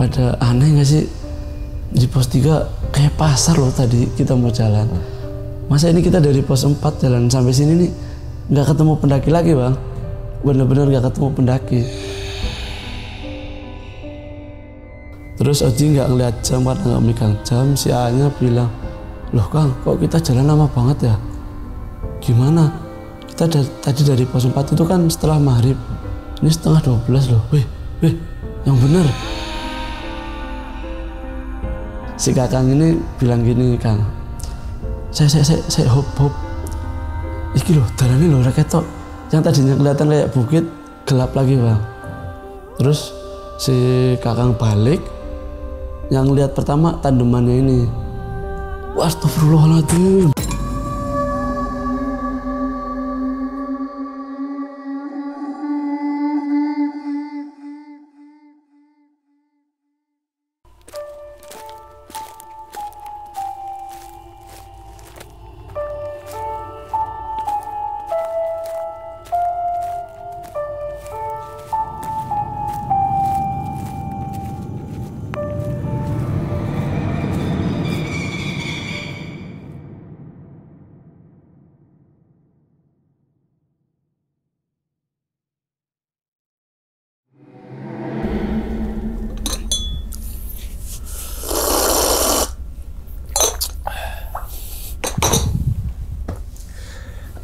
pada aneh nggak sih? Di pos 3 kayak pasar loh tadi kita mau jalan. Masa ini kita dari pos 4 jalan sampai sini nih nggak ketemu pendaki lagi bang? Bener-bener nggak ketemu pendaki. Terus Oji nggak ngeliat jam karena nggak megang jam. Si A-nya bilang, loh Kang, kok kita jalan lama banget ya? Gimana? Kita tadi dari pos 4 itu kan setelah maghrib. Ini setengah 12 loh. Weh, yang bener. Si kakang ini bilang gini, Kang, saya hop. Iki loh, jalannya loh rakyat tok. Yang tadinya kelihatan kayak bukit, gelap lagi bang. Terus si kakang balik, yang lihat pertama tandemannya ini. Astagfirullahaladzim.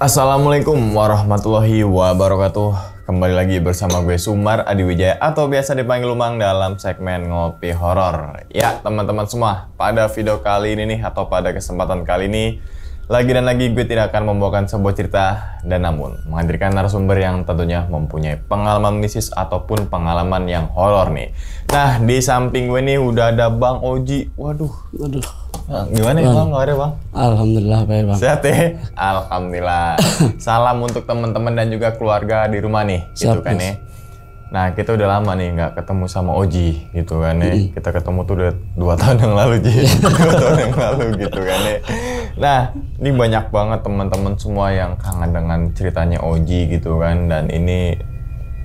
Assalamualaikum warahmatullahi wabarakatuh. Kembali lagi bersama gue Sumar Adiwijaya atau biasa dipanggil Lumang dalam segmen Ngopi Horor. Ya teman-teman semua, pada video kali ini nih atau pada kesempatan kali ini lagi gue tidak akan membawakan sebuah cerita dan namun menghadirkan narasumber yang tentunya mempunyai pengalaman mistis ataupun pengalaman yang horor nih. Nah di samping gue nih udah ada Bang Oji. Waduh. Nah, gimana ya Bang? Kabarnya Bang? Alhamdulillah baik Bang. Sehat ya? Alhamdulillah. Salam untuk teman-teman dan juga keluarga di rumah nih, gitu kan ya. Nah kita udah lama nih nggak ketemu sama Oji, gitu kan ya. Kita ketemu tuh udah 2 tahun yang lalu, Ji. 2 tahun yang lalu, gitu kan ya. Nah ini banyak banget teman-teman semua yang kangen dengan ceritanya Oji, gitu kan. Dan ini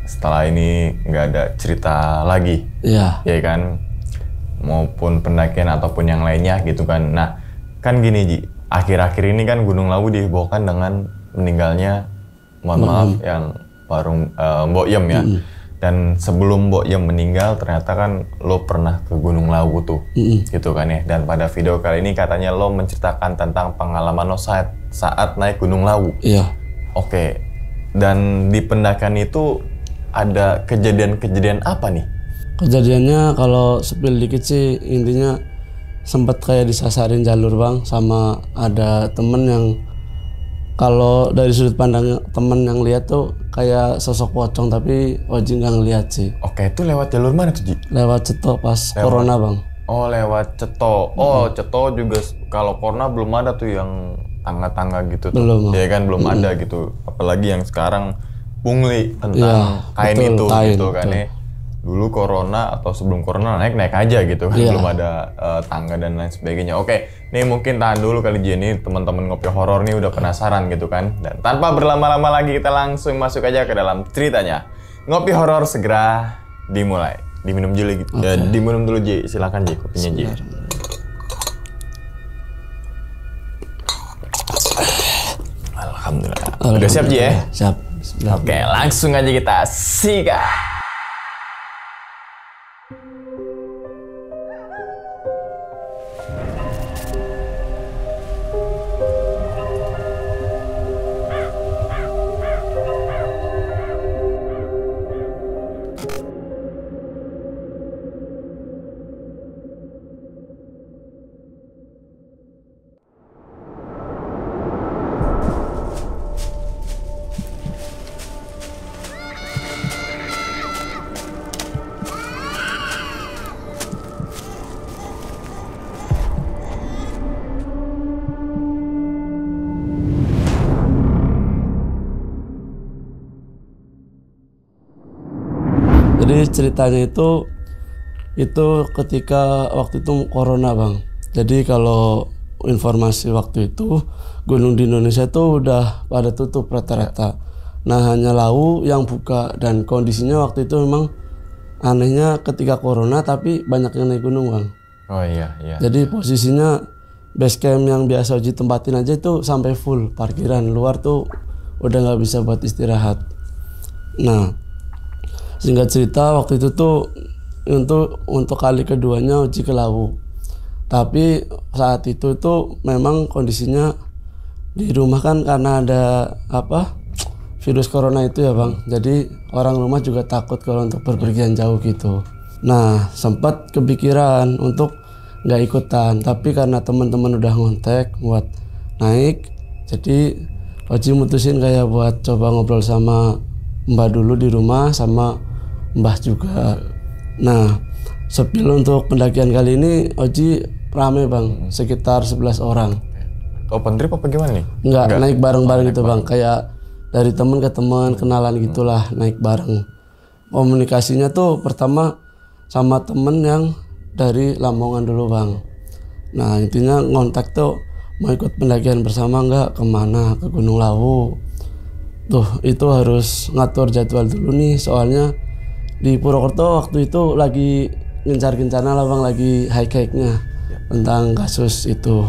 setelah ini nggak ada cerita lagi, ya kan? Maupun pendakian ataupun yang lainnya gitu kan. Nah kan gini Ji, akhir-akhir ini kan Gunung Lawu dihebohkan dengan meninggalnya, mohon maaf yang Parung Mbok Yem ya. Dan sebelum Mbok Yem meninggal ternyata kan lo pernah ke Gunung Lawu tuh, gitu kan ya. Dan pada video kali ini katanya lo menceritakan tentang pengalaman lo saat naik Gunung Lawu. Iya. Oke. Dan di pendakian itu ada kejadian-kejadian apa nih? Kejadiannya kalau spill dikit sih, intinya sempat kayak disasarin jalur bang, sama ada temen yang kalau dari sudut pandang temen yang lihat tuh kayak sosok pocong, tapi Oji nggak ngeliat sih. Oke, itu lewat jalur mana tuh Ji? Lewat Ceto pas corona bang. Oh lewat Ceto. Oh Ceto juga kalau corona belum ada tuh yang tangga-tangga gitu tuh. Belum. Ya kan belum ada gitu. Apalagi yang sekarang pungli tentang kain betul, itu kain, gitu kan ya. Dulu corona atau sebelum corona naik aja gitu kan, belum ada tangga dan lain sebagainya. Oke, nih mungkin tahan dulu kali Ji, nih teman-teman Ngopi Horor nih udah penasaran gitu kan. Dan tanpa berlama-lama lagi kita langsung masuk aja ke dalam ceritanya. Ngopi Horor segera dimulai. Diminum dulu, diminum dulu Ji, silakan Ji kopinya Ji. Alhamdulillah. Udah siap Ji ya? Siap. Oke, langsung aja kita sikat. Jadi ceritanya itu ketika waktu itu corona bang. Jadi kalau informasi waktu itu gunung di Indonesia itu udah pada tutup rata-rata. Nah hanya Lawu yang buka dan kondisinya waktu itu memang anehnya ketika corona tapi banyak yang naik gunung bang. Oh iya. Jadi posisinya base camp yang biasa Oji tempatin aja itu sampai full, parkiran luar tuh udah nggak bisa buat istirahat. Nah singkat cerita waktu itu tuh untuk kali keduanya Oji ke Lawu. Tapi saat itu tuh memang kondisinya di rumah kan karena ada virus corona itu ya bang. Jadi orang rumah juga takut kalau untuk berpergian jauh gitu. Nah sempat kepikiran untuk nggak ikutan, tapi karena teman-teman udah ngontek buat naik, jadi Oji mutusin kayak buat coba ngobrol sama Mbah dulu di rumah sama Mbah juga. Nah sepil untuk pendakian kali ini Oji rame bang, sekitar 11 orang. Open trip apa gimana nih? Enggak, naik bareng-bareng gitu bang, kayak dari teman ke teman, kenalan gitulah, naik bareng. Komunikasinya tuh pertama sama temen yang dari Lamongan dulu bang. Nah intinya ngontak tuh mau ikut pendakian bersama nggak, kemana, ke Gunung Lawu. Tuh itu harus ngatur jadwal dulu nih, soalnya di Purwokerto waktu itu lagi gencar-gencarnya lah bang, lagi high-nya tentang kasus itu.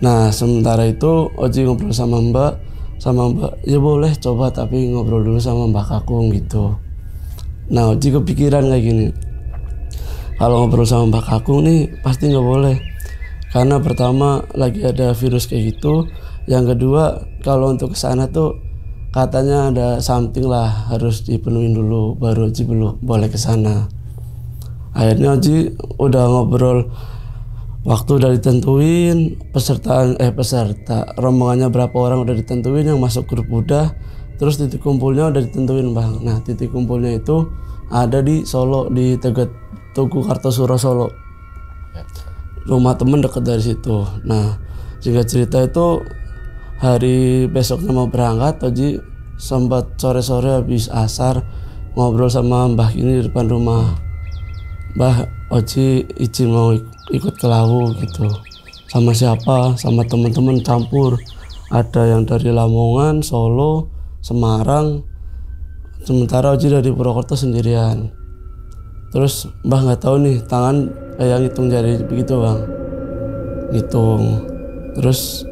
Nah sementara itu Oji ngobrol sama Mbak, ya boleh coba tapi ngobrol dulu sama Mbak Kakung gitu. Nah Oji kepikiran kayak gini, kalau ngobrol sama Mbak Kakung nih pasti nggak boleh, karena pertama lagi ada virus kayak gitu, yang kedua kalau untuk kesana tuh katanya ada something lah harus dipenuhin dulu baru Oji belum boleh kesana. Akhirnya Oji udah ngobrol, waktu udah ditentuin, peserta rombongannya berapa orang udah ditentuin, yang masuk grup udah, terus titik kumpulnya udah ditentuin bang. Nah titik kumpulnya itu ada di Solo, di Tugu Kartosuro Solo. Rumah temen deket dari situ. Nah singkat cerita itu hari besoknya mau berangkat, Oji sempat sore-sore habis asar ngobrol sama Mbah ini di depan rumah. Mbah, Oji izin mau ikut ke Lawu gitu. Sama siapa? Sama teman-teman campur. Ada yang dari Lamongan, Solo, Semarang. Sementara Oji dari Purwokerto sendirian. Terus Mbah nggak tahu nih, tangan kayak ngitung jari begitu bang, ngitung. Terus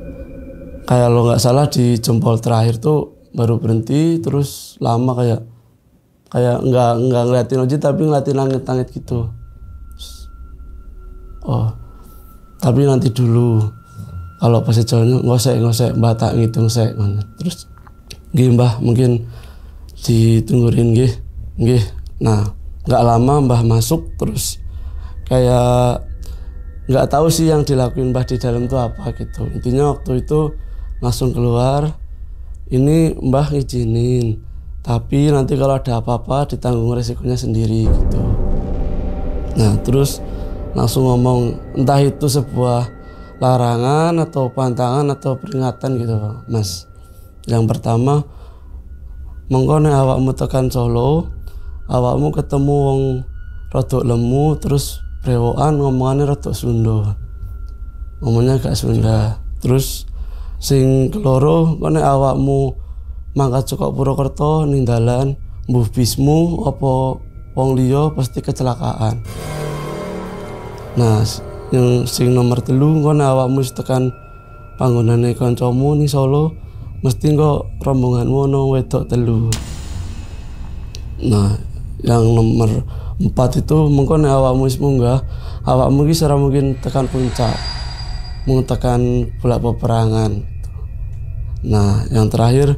kayak lo nggak salah di jempol terakhir tuh baru berhenti, terus lama kayak nggak ngeliatin Oji tapi ngeliatin langit-langit gitu. Oh tapi nanti dulu, kalau pas jalannya ngosek Mbah tak ngitung sek. Terus gih Mbah mungkin ditungguin gih. Nah nggak lama Mbah masuk, terus kayak nggak tahu sih yang dilakuin Mbah di dalam tuh apa gitu. Intinya waktu itu langsung keluar, ini Mbah ngizinin tapi nanti kalau ada apa-apa ditanggung resikonya sendiri gitu. Nah terus langsung ngomong, entah itu sebuah larangan atau pantangan atau peringatan gitu Mas. Yang pertama, mongko nek awakmu tekan Solo, awakmu ketemu wong rodok lemu terus brewokan ngomongannya rodok Sunda, ngomongnya gak Sunda. Terus sing keloro, nek awakmu mangkat saka Purwokerto ning dalan mbuh bismu apa wong liya pasti kecelakaan. Nah yang sing nomor 3, nek awakmu tekan panggonane kancamu ning Solo mesti kok rombonganmu ono wedok 3. Nah yang nomor 4 itu mengko nek awakmu wis munggah, awakmu iki ora mungkin tekan puncak, mung tekan bulak peperangan. Nah yang terakhir,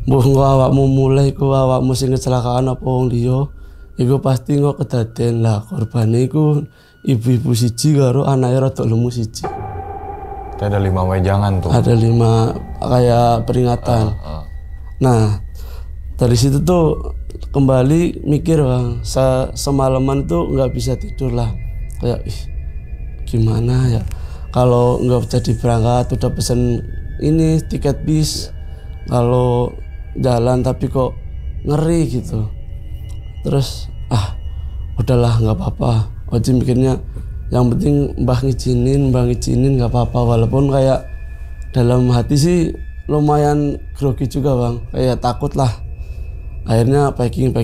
mbuh engko awakmu mulai ku awakmu sing kecelakaan apa wong liya, iku pasti engko kedaden lah korbane iku ibu-ibu siji karo anake rada lemu siji. Ada 5 wejangan tuh. Ada 5 kayak peringatan. Nah dari situ tuh kembali mikir bang, semalaman tuh nggak bisa tidur lah, kayak gimana ya kalau nggak jadi berangkat, udah pesen ini tiket bis, kalau jalan tapi kok ngeri gitu. Terus udahlah nggak apa-apa, Oji mikirnya yang penting Mbah ngizinin nggak apa-apa, walaupun kayak dalam hati sih lumayan grogi juga bang, kayak takut lah. Akhirnya packing.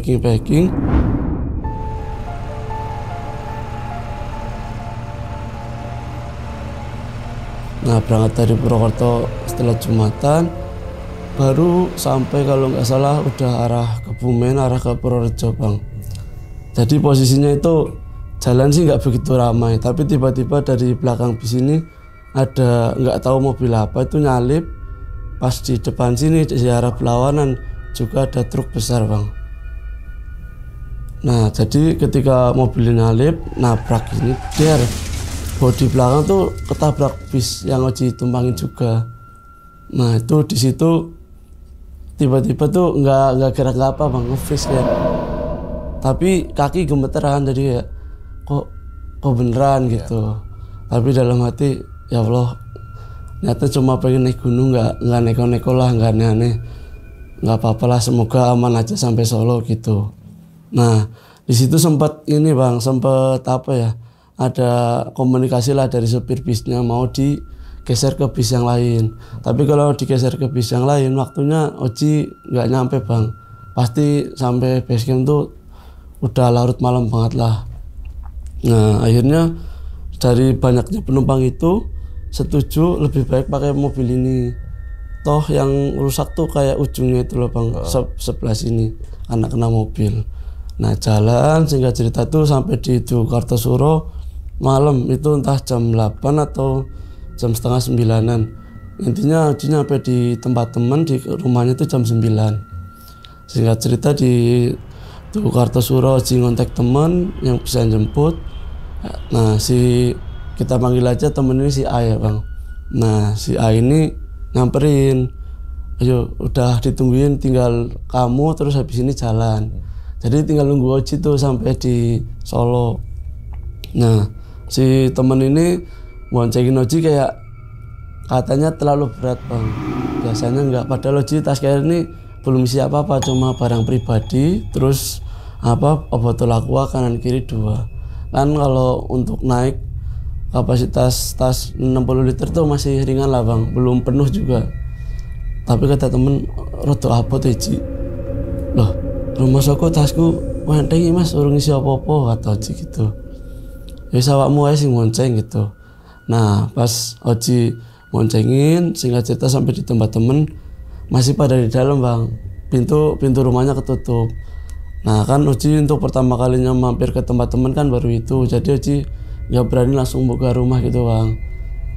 Nah berangkat dari Purwokerto setelah Jumatan, baru sampai kalau nggak salah udah arah Kebumen, arah ke Purworejo Bang. Jadi posisinya itu jalan sih nggak begitu ramai, tapi tiba-tiba dari belakang bis ini ada nggak tahu mobil apa itu nyalip. Pas di depan sini di arah berlawanan juga ada truk besar Bang. Nah jadi ketika mobil nyalip nabrak ini, dia bodi belakang tuh ketabrak bis yang Oji tumpangin juga. Nah itu di situ tiba-tiba tuh nggak gerak nggak apa Bang, nge-freeze kayak. Tapi kaki gemeteran, jadi ya kok beneran gitu. Tapi dalam hati ya Allah, ternyata cuma pengen naik gunung, nggak neko-neko lah, nggak aneh-aneh, nggak apa-apa lah, semoga aman aja sampai Solo gitu. Nah di situ sempat ini Bang, sempat apa ya, ada komunikasi lah dari supir bisnya mau digeser ke bis yang lain. Tapi kalau digeser ke bis yang lain waktunya Oji nggak nyampe Bang, pasti sampai base camp tuh udah larut malam banget lah. Nah akhirnya dari banyaknya penumpang itu setuju lebih baik pakai mobil ini. Toh yang rusak tuh kayak ujungnya itu loh Bang, sebelah sini karena kena mobil. Nah jalan sehingga cerita tuh sampai di Kartosuro malam itu entah jam 8 atau jam setengah 9-an. Intinya nyampe di tempat teman di rumahnya itu jam 9. Sehingga cerita di Kartosuro Oji ngontek teman yang bisa jemput. Nah kita panggil aja temen ini si A ya Bang. Nah si A ini nyamperin, ayo udah ditungguin tinggal kamu terus habis ini jalan. Jadi tinggal nunggu Oji tuh sampai di Solo. Nah si temen ini boncengin Oji kayak katanya terlalu berat Bang. Biasanya enggak, padahal Oji tas carrier ini belum isi apa-apa, cuma barang pribadi, terus botol aqua kanan kiri 2. Kan kalau untuk naik kapasitas tas 60 liter tuh masih ringan lah Bang, belum penuh juga. Tapi kata temen, rodo apa tuh Ji? Loh, rumah soko tasku wentengi Mas, urung isi apa-apa, kata Oji gitu. Ya awakmu ae sing monceng gitu. Nah pas Oji moncengin singkat cerita sampai di tempat temen, masih pada di dalam Bang, pintu rumahnya ketutup. Nah kan Oji untuk pertama kalinya mampir ke tempat temen kan baru itu, jadi Oji nggak berani langsung buka rumah gitu Bang.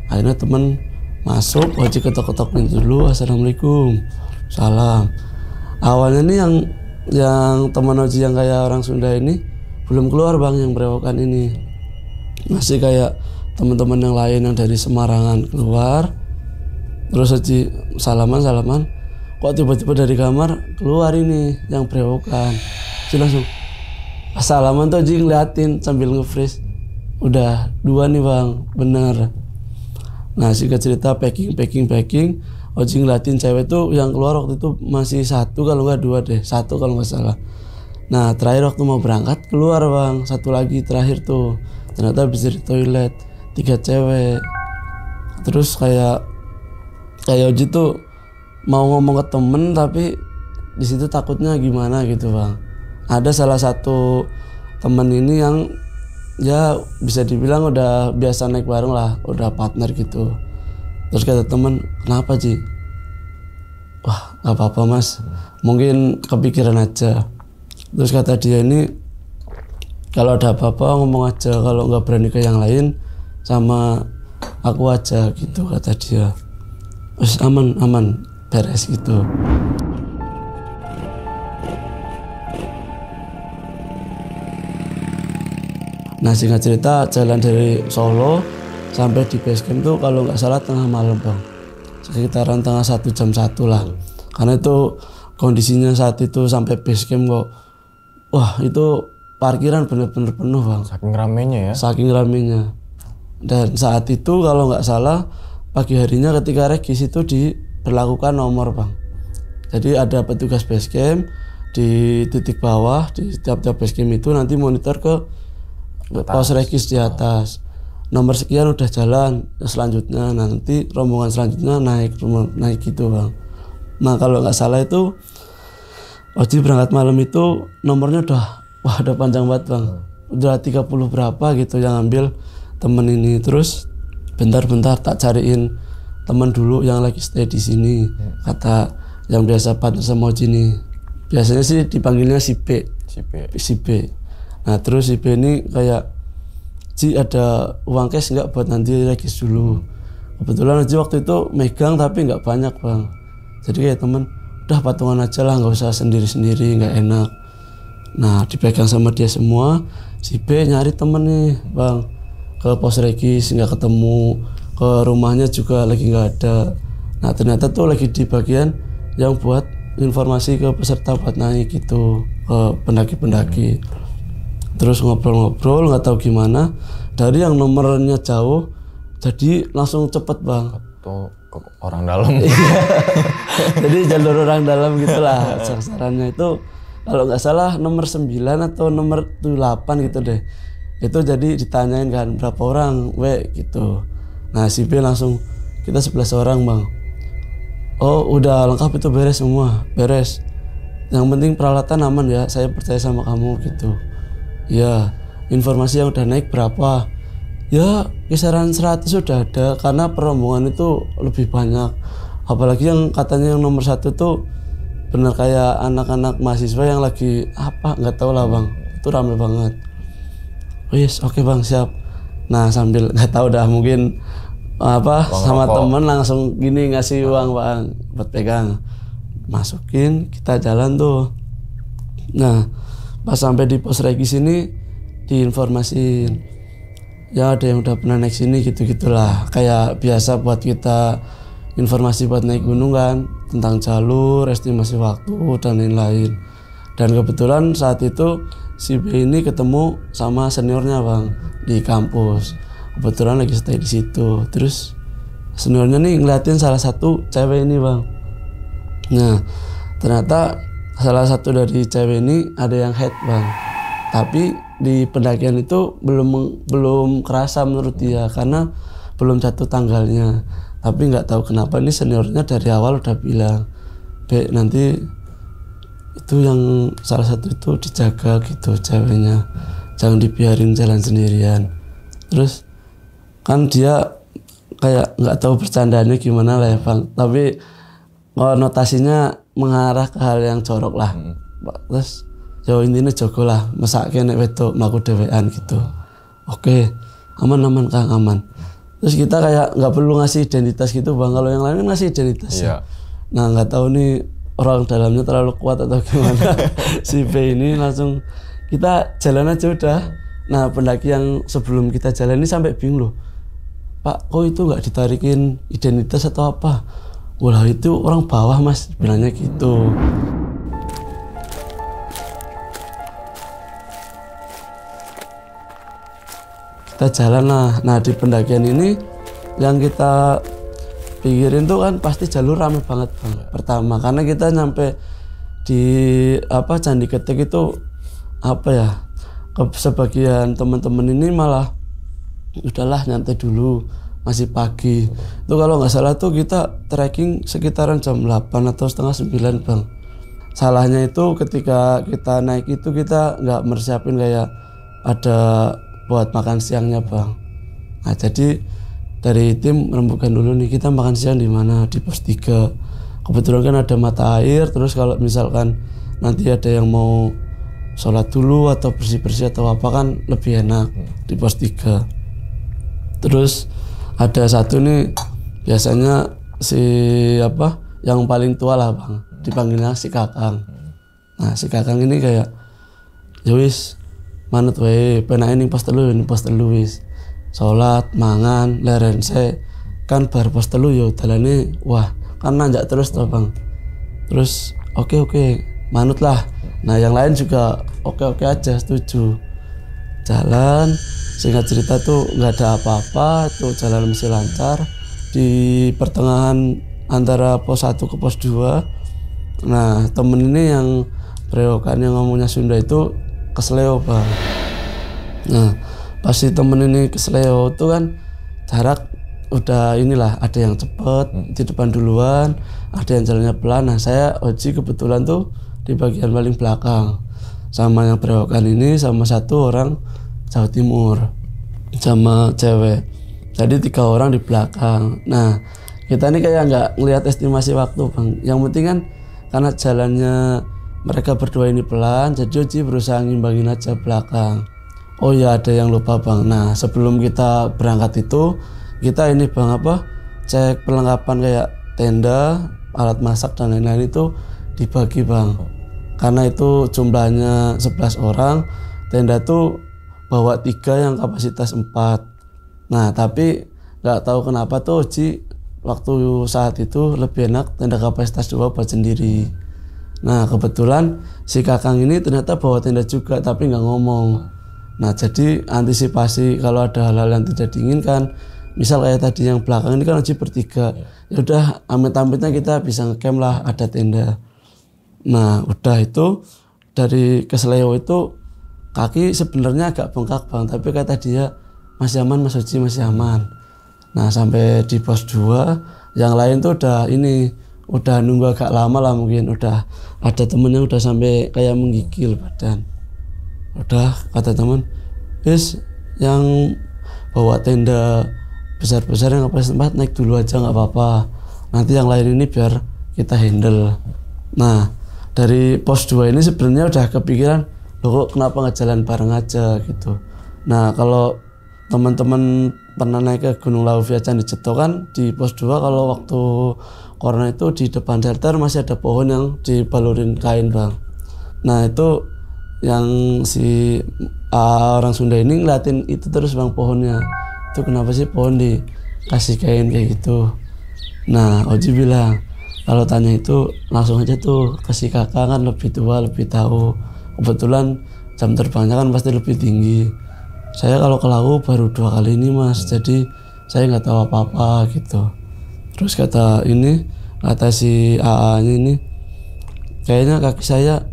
Akhirnya temen masuk, Oji ketok-ketok pintu dulu, assalamualaikum, salam. Awalnya nih yang teman Oji yang kayak orang Sunda ini belum keluar Bang, yang berewokan ini masih kayak teman-teman yang lain yang dari Semarangan keluar. Terus Oji salaman, kok tiba-tiba dari kamar keluar ini yang berewokan. Oji langsung salaman tuh Oji ngeliatin sambil nge-freeze, udah 2 nih Bang, bener. Nah singkat cerita packing Oji ngeliatin cewek tuh yang keluar waktu itu masih 1 kalau nggak 2 deh, 1 kalau nggak salah. Nah terakhir waktu mau berangkat keluar Bang, 1 lagi terakhir tuh, ternyata bisa di toilet, 3 cewek. Terus kayak Oji tuh mau ngomong ke temen tapi di situ takutnya gimana gitu Bang. Ada salah satu temen ini yang ya bisa dibilang udah biasa naik bareng lah, udah partner gitu. Terus kata temen, kenapa Ji? Wah gak apa-apa Mas, mungkin kepikiran aja. Terus kata dia ini, kalau ada apa-apa ngomong aja, kalau nggak berani ke yang lain sama aku aja gitu, kata dia. Terus aman beres gitu. Nah singkat cerita jalan dari Solo sampai di base camp tuh kalau nggak salah tengah malam Bang, sekitaran tengah 1 jam 1 lah. Karena itu kondisinya saat itu sampai base camp kok, wah itu parkiran bener-bener penuh Bang. Saking ramenya ya? Saking ramenya. Dan saat itu kalau nggak salah pagi harinya ketika regis itu diberlakukan nomor Bang. Jadi ada petugas base camp di titik bawah, di tiap-tiap base camp itu nanti monitor ke pos regis di atas. Nomor sekian udah jalan, selanjutnya nanti rombongan selanjutnya naik gitu Bang. Nah kalau nggak salah itu Oji berangkat malam itu nomornya udah panjang banget Bang, udah 30 berapa gitu yang ambil temen ini. Terus bentar tak cariin teman dulu yang lagi stay di sini, kata yang biasa partner sama Oji nih. Biasanya sih dipanggilnya si B. Nah terus si B ini kayak, Ji ada uang cash nggak buat nanti regis dulu. Kebetulan Oji waktu itu megang tapi nggak banyak bang. Jadi kayak temen, udah patungan aja lah, nggak usah sendiri-sendiri, nggak enak. Nah dipegang sama dia semua. Si B nyari temen nih bang, ke pos regis nggak ketemu, ke rumahnya juga lagi nggak ada. Nah ternyata tuh lagi di bagian yang buat informasi ke peserta buat naik gitu, ke pendaki-pendaki. Terus ngobrol-ngobrol nggak tahu gimana, dari yang nomornya jauh jadi langsung cepet bang. Tuh orang dalam. Jadi jalur orang dalam gitulah sasarannya itu. Kalau nggak salah nomor 9 atau nomor 8 gitu deh. Itu jadi ditanyain kan berapa orang gitu. Nah si B langsung, kita 11 orang bang. Oh udah lengkap itu, beres semua, beres. Yang penting peralatan aman ya, saya percaya sama kamu gitu. Ya informasi yang udah naik berapa? Ya kisaran 100 sudah ada, karena perombongan itu lebih banyak. Apalagi yang katanya yang nomor 1 tuh bener kayak anak-anak mahasiswa yang lagi apa nggak tahu lah bang, itu rame banget. Yes, oke bang, siap. Nah sambil nggak tahu dah mungkin apa sama temen langsung gini ngasih uang bang buat pegang, masukin, kita jalan tuh. Nah pas sampai di pos regis ini diinformasiin, ya ada yang udah pernah naik sini gitu-gitulah, kayak biasa buat kita informasi buat naik gunung kan, tentang jalur, estimasi waktu dan lain-lain. Dan kebetulan saat itu si B ini ketemu sama seniornya bang di kampus, kebetulan lagi stay di situ. Terus seniornya nih ngeliatin salah satu cewek ini bang. Nah ternyata salah satu dari cewek ini ada yang head bang, tapi di pendakian itu belum kerasa menurut dia karena belum jatuh tanggalnya. Tapi nggak tahu kenapa ini seniornya dari awal udah bilang, B nanti itu yang salah satu itu dijaga gitu ceweknya, jangan dibiarin jalan sendirian. Terus kan dia kayak nggak tahu bercandanya gimana lah ya bang, tapi konotasinya mengarah ke hal yang jorok lah. Terus jauh intinya jogo lah, mesake nek wedok mlaku dhewean gitu. Oke, aman Kang, aman. Terus kita kayak nggak perlu ngasih identitas gitu bang, kalau yang lain kan ngasih identitas. Iya. Nah nggak tahu nih orang dalamnya terlalu kuat atau gimana. Si B ini langsung, kita jalan aja udah. Nah pendaki yang sebelum kita jalan ini sampai bingung loh, Pak kok itu nggak ditarikin identitas atau apa? Wah itu orang bawah mas, bilangnya gitu. Kita jalan lah. Nah di pendakian ini yang kita pikirin tuh kan pasti jalur rame banget bang. Pertama karena kita nyampe di Candi Ketik itu sebagian teman-teman ini malah udahlah nyantai dulu, masih pagi. Itu kalau nggak salah tuh kita trekking sekitaran jam 8 atau setengah 9 bang. Salahnya itu ketika kita naik itu kita nggak mersiapin kayak ada buat makan siangnya bang. Nah jadi dari tim rembukan dulu nih, kita makan siang di mana, di pos 3. Kebetulan kan ada mata air, terus kalau misalkan nanti ada yang mau sholat dulu atau bersih-bersih atau apa kan lebih enak di pos 3. Terus ada satu nih biasanya yang paling tua lah bang, dipanggilnya si Kakang. Nah si Kakang ini kayak yowis manut wae penake ning pos 3 wis salat mangan lerense kan bar pos 3 yo dalane wah kan nanjak terus toh bang. Terus oke manut lah. Nah yang lain juga oke aja, setuju. Jalan singkat cerita tuh nggak ada apa-apa, tuh jalan masih lancar. Di pertengahan antara pos 1 ke pos 2, nah temen ini yang berewokan yang ngomongnya Sunda itu kesleo bang. Nah pas si temen ini kesleo tuh kan jarak udah inilah, ada yang cepet di depan duluan, ada yang jalannya pelan. Nah saya Oji kebetulan tuh di bagian paling belakang sama yang berewokan ini, sama satu orang Jawa Timur sama cewek. Jadi 3 orang di belakang. Nah, kita ini kayak nggak ngelihat estimasi waktu Bang. Yang penting kan karena jalannya mereka berdua ini pelan, jadi Oji berusaha ngimbangin aja belakang. Oh ya, ada yang lupa Bang. Nah, sebelum kita berangkat itu kita ini Bang cek perlengkapan kayak tenda, alat masak dan lain-lain itu dibagi Bang. Karena itu jumlahnya 11 orang, tenda tuh bawa 3 yang kapasitas 4. Nah, tapi nggak tahu kenapa tuh Oji waktu saat itu lebih enak tenda kapasitas 2 buat sendiri. Nah, kebetulan si Kakang ini ternyata bawa tenda juga tapi nggak ngomong. Nah, jadi antisipasi kalau ada hal-hal yang tidak diinginkan, misal kayak tadi yang belakang ini kan Oji bertiga, ya udah amit-amitnya kita bisa ngecamp lah, ada tenda. Nah, udah itu dari Keseleo itu kaki sebenarnya agak bengkak Bang, tapi kata dia masih aman Mas Oji, masih aman. Nah, sampai di pos 2 yang lain tuh udah nunggu agak lama lah, mungkin udah ada temennya udah sampai kayak menggigil badan. Udah kata teman, yang bawa tenda besar-besar yang kapasitas 4 naik dulu aja nggak apa-apa, nanti yang lain ini biar kita handle. Nah, dari pos 2 ini sebenarnya udah kepikiran, loh kok kenapa nggak jalan bareng aja gitu. Nah, kalau teman-teman pernah naik ke Gunung Lawu via Candi Ceto kan di pos 2 kalau waktu corona itu di depan shelter masih ada pohon yang dibalurin kain Bang. Nah, itu yang si orang Sunda ini ngeliatin itu terus Bang, pohonnya itu kenapa sih pohon dikasih kain kayak gitu. Nah, Oji bilang kalau tanya itu langsung aja tuh ke si Kakak, kan lebih tua, lebih tahu, kebetulan jam terbangnya kan pasti lebih tinggi. Saya kalau ke Lawu baru 2 kali ini Mas, jadi saya nggak tahu apa-apa gitu. Terus kata si AA ini kayaknya kaki saya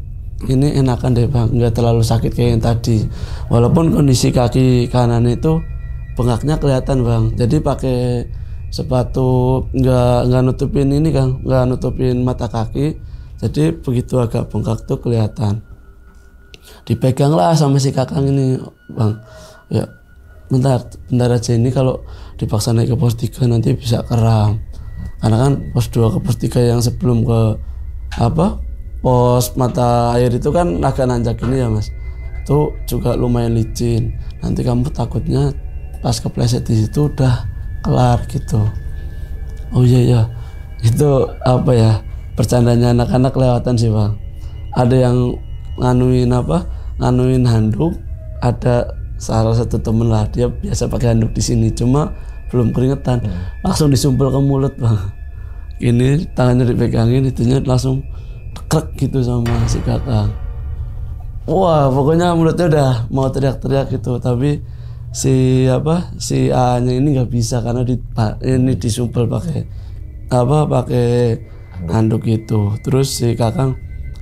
ini enakan deh Bang, nggak terlalu sakit kayak yang tadi. Walaupun kondisi kaki kanan itu bengkaknya kelihatan Bang. Jadi pakai sepatu nggak nutupin ini Kang, nggak nutupin mata kaki. Jadi begitu agak bengkak tuh kelihatan. Dipegang lah sama si Kakang ini Bang. Ya bentar aja, ini kalau dipaksa naik ke pos 3 nanti bisa kram. Karena kan pos 2 ke pos 3 yang sebelum ke pos mata air itu kan agak nanjak ini ya Mas, itu juga lumayan licin, nanti kamu takutnya pas kepleset di situ udah kelar gitu. Oh iya itu bercandanya anak-anak lewatan sih Bang. Ada yang nganuin handuk, ada salah satu temen lah, dia biasa pakai handuk di sini cuma belum keringetan, langsung disumpel ke mulut Bang. Ini tangannya dipegangin, itunya langsung krek gitu sama si Kakang. Wah, pokoknya mulutnya udah mau teriak-teriak gitu, tapi si A-nya ini nggak bisa karena ini disumpel pakai handuk gitu. Terus si Kakang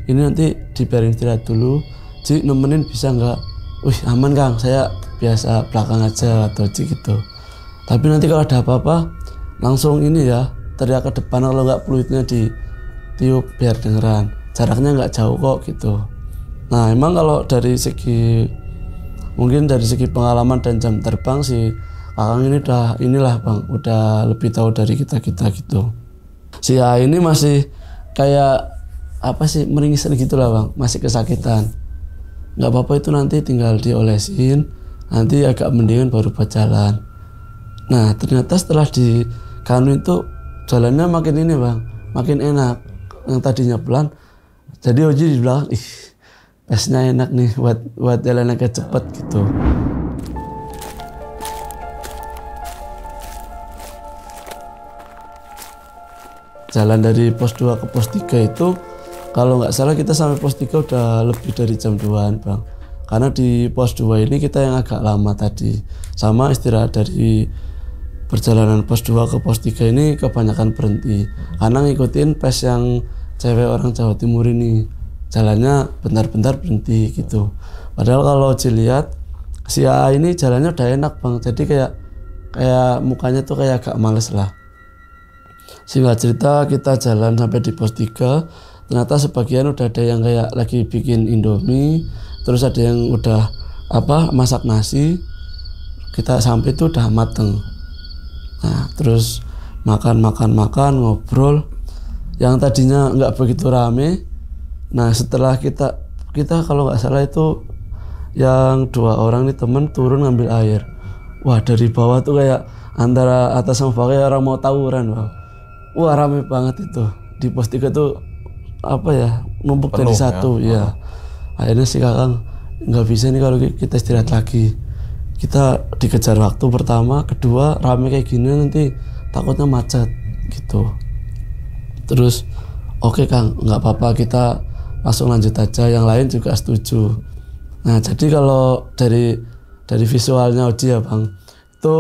ini nanti dibiarin istirahat dulu, Ji nemenin bisa nggak? Wih aman Kang, saya biasa belakang aja atau Ji gitu. Tapi nanti kalau ada apa-apa langsung teriak ke depan, kalau nggak peluitnya ditiup biar dengeran. Jaraknya nggak jauh kok gitu. Nah, emang kalau dari segi pengalaman dan jam terbang si Kakang ini udah lebih tahu dari kita gitu. Si A ini masih kayak meringisan gitulah Bang, masih kesakitan. Nggak apa-apa, itu nanti tinggal diolesin, nanti agak mendingan baru buat jalan. Nah, ternyata setelah di Kanu itu jalannya makin ini Bang, makin enak. Yang tadinya pelan, jadi Oji di belakang, pesnya enak nih buat jalan agak cepet gitu. Jalan dari pos 2 ke pos 3 itu kalau nggak salah kita sampai pos 3 udah lebih dari jam 2-an Bang. Karena di pos 2 ini kita yang agak lama tadi, sama istirahat dari perjalanan pos 2 ke pos 3 ini kebanyakan berhenti karena ngikutin pes yang cewek orang Jawa Timur ini, jalannya bentar-bentar berhenti gitu. Padahal kalau dilihat si A ini jalannya udah enak Bang, jadi kayak mukanya tuh kayak agak males lah. Singkat cerita kita jalan sampai di pos 3, ternyata sebagian udah ada yang kayak lagi bikin Indomie, terus ada yang udah masak nasi. Kita sampai tuh udah mateng. Nah terus makan ngobrol yang tadinya nggak begitu rame. Nah setelah kita kalau nggak salah itu yang 2 orang nih temen turun ngambil air. Wah dari bawah tuh kayak antara atas sama bawah kayak orang mau tawuran bang. Wah rame banget itu di pos 3 tuh apa ya, numpuk jadi satu ya. Akhirnya si Kakang nggak bisa nih kalau kita istirahat lagi. Kita dikejar waktu pertama, kedua rame kayak gini nanti takutnya macet gitu. Terus oke Kang, nggak apa-apa kita langsung lanjut aja, yang lain juga setuju. Nah jadi kalau dari visualnya Oji ya bang, itu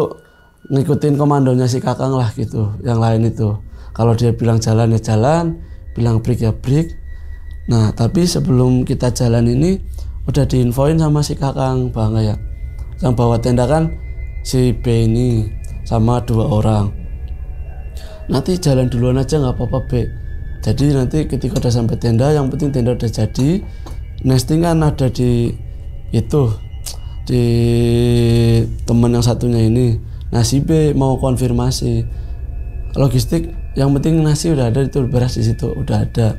ngikutin komandonya si Kakang lah gitu. Yang lain itu kalau dia bilang jalan ya jalan, bilang break ya break. Nah tapi sebelum kita jalan ini udah diinfoin sama si Kakang bang ya, yang bawa tenda kan si B ini sama 2 orang. Nanti jalan duluan aja nggak apa-apa B. Jadi nanti ketika udah sampai tenda, yang penting tenda udah jadi. Nesting kan ada di itu, di teman yang satunya ini. Nah si B mau konfirmasi logistik, yang penting nasi udah ada, itu beras di situ udah ada.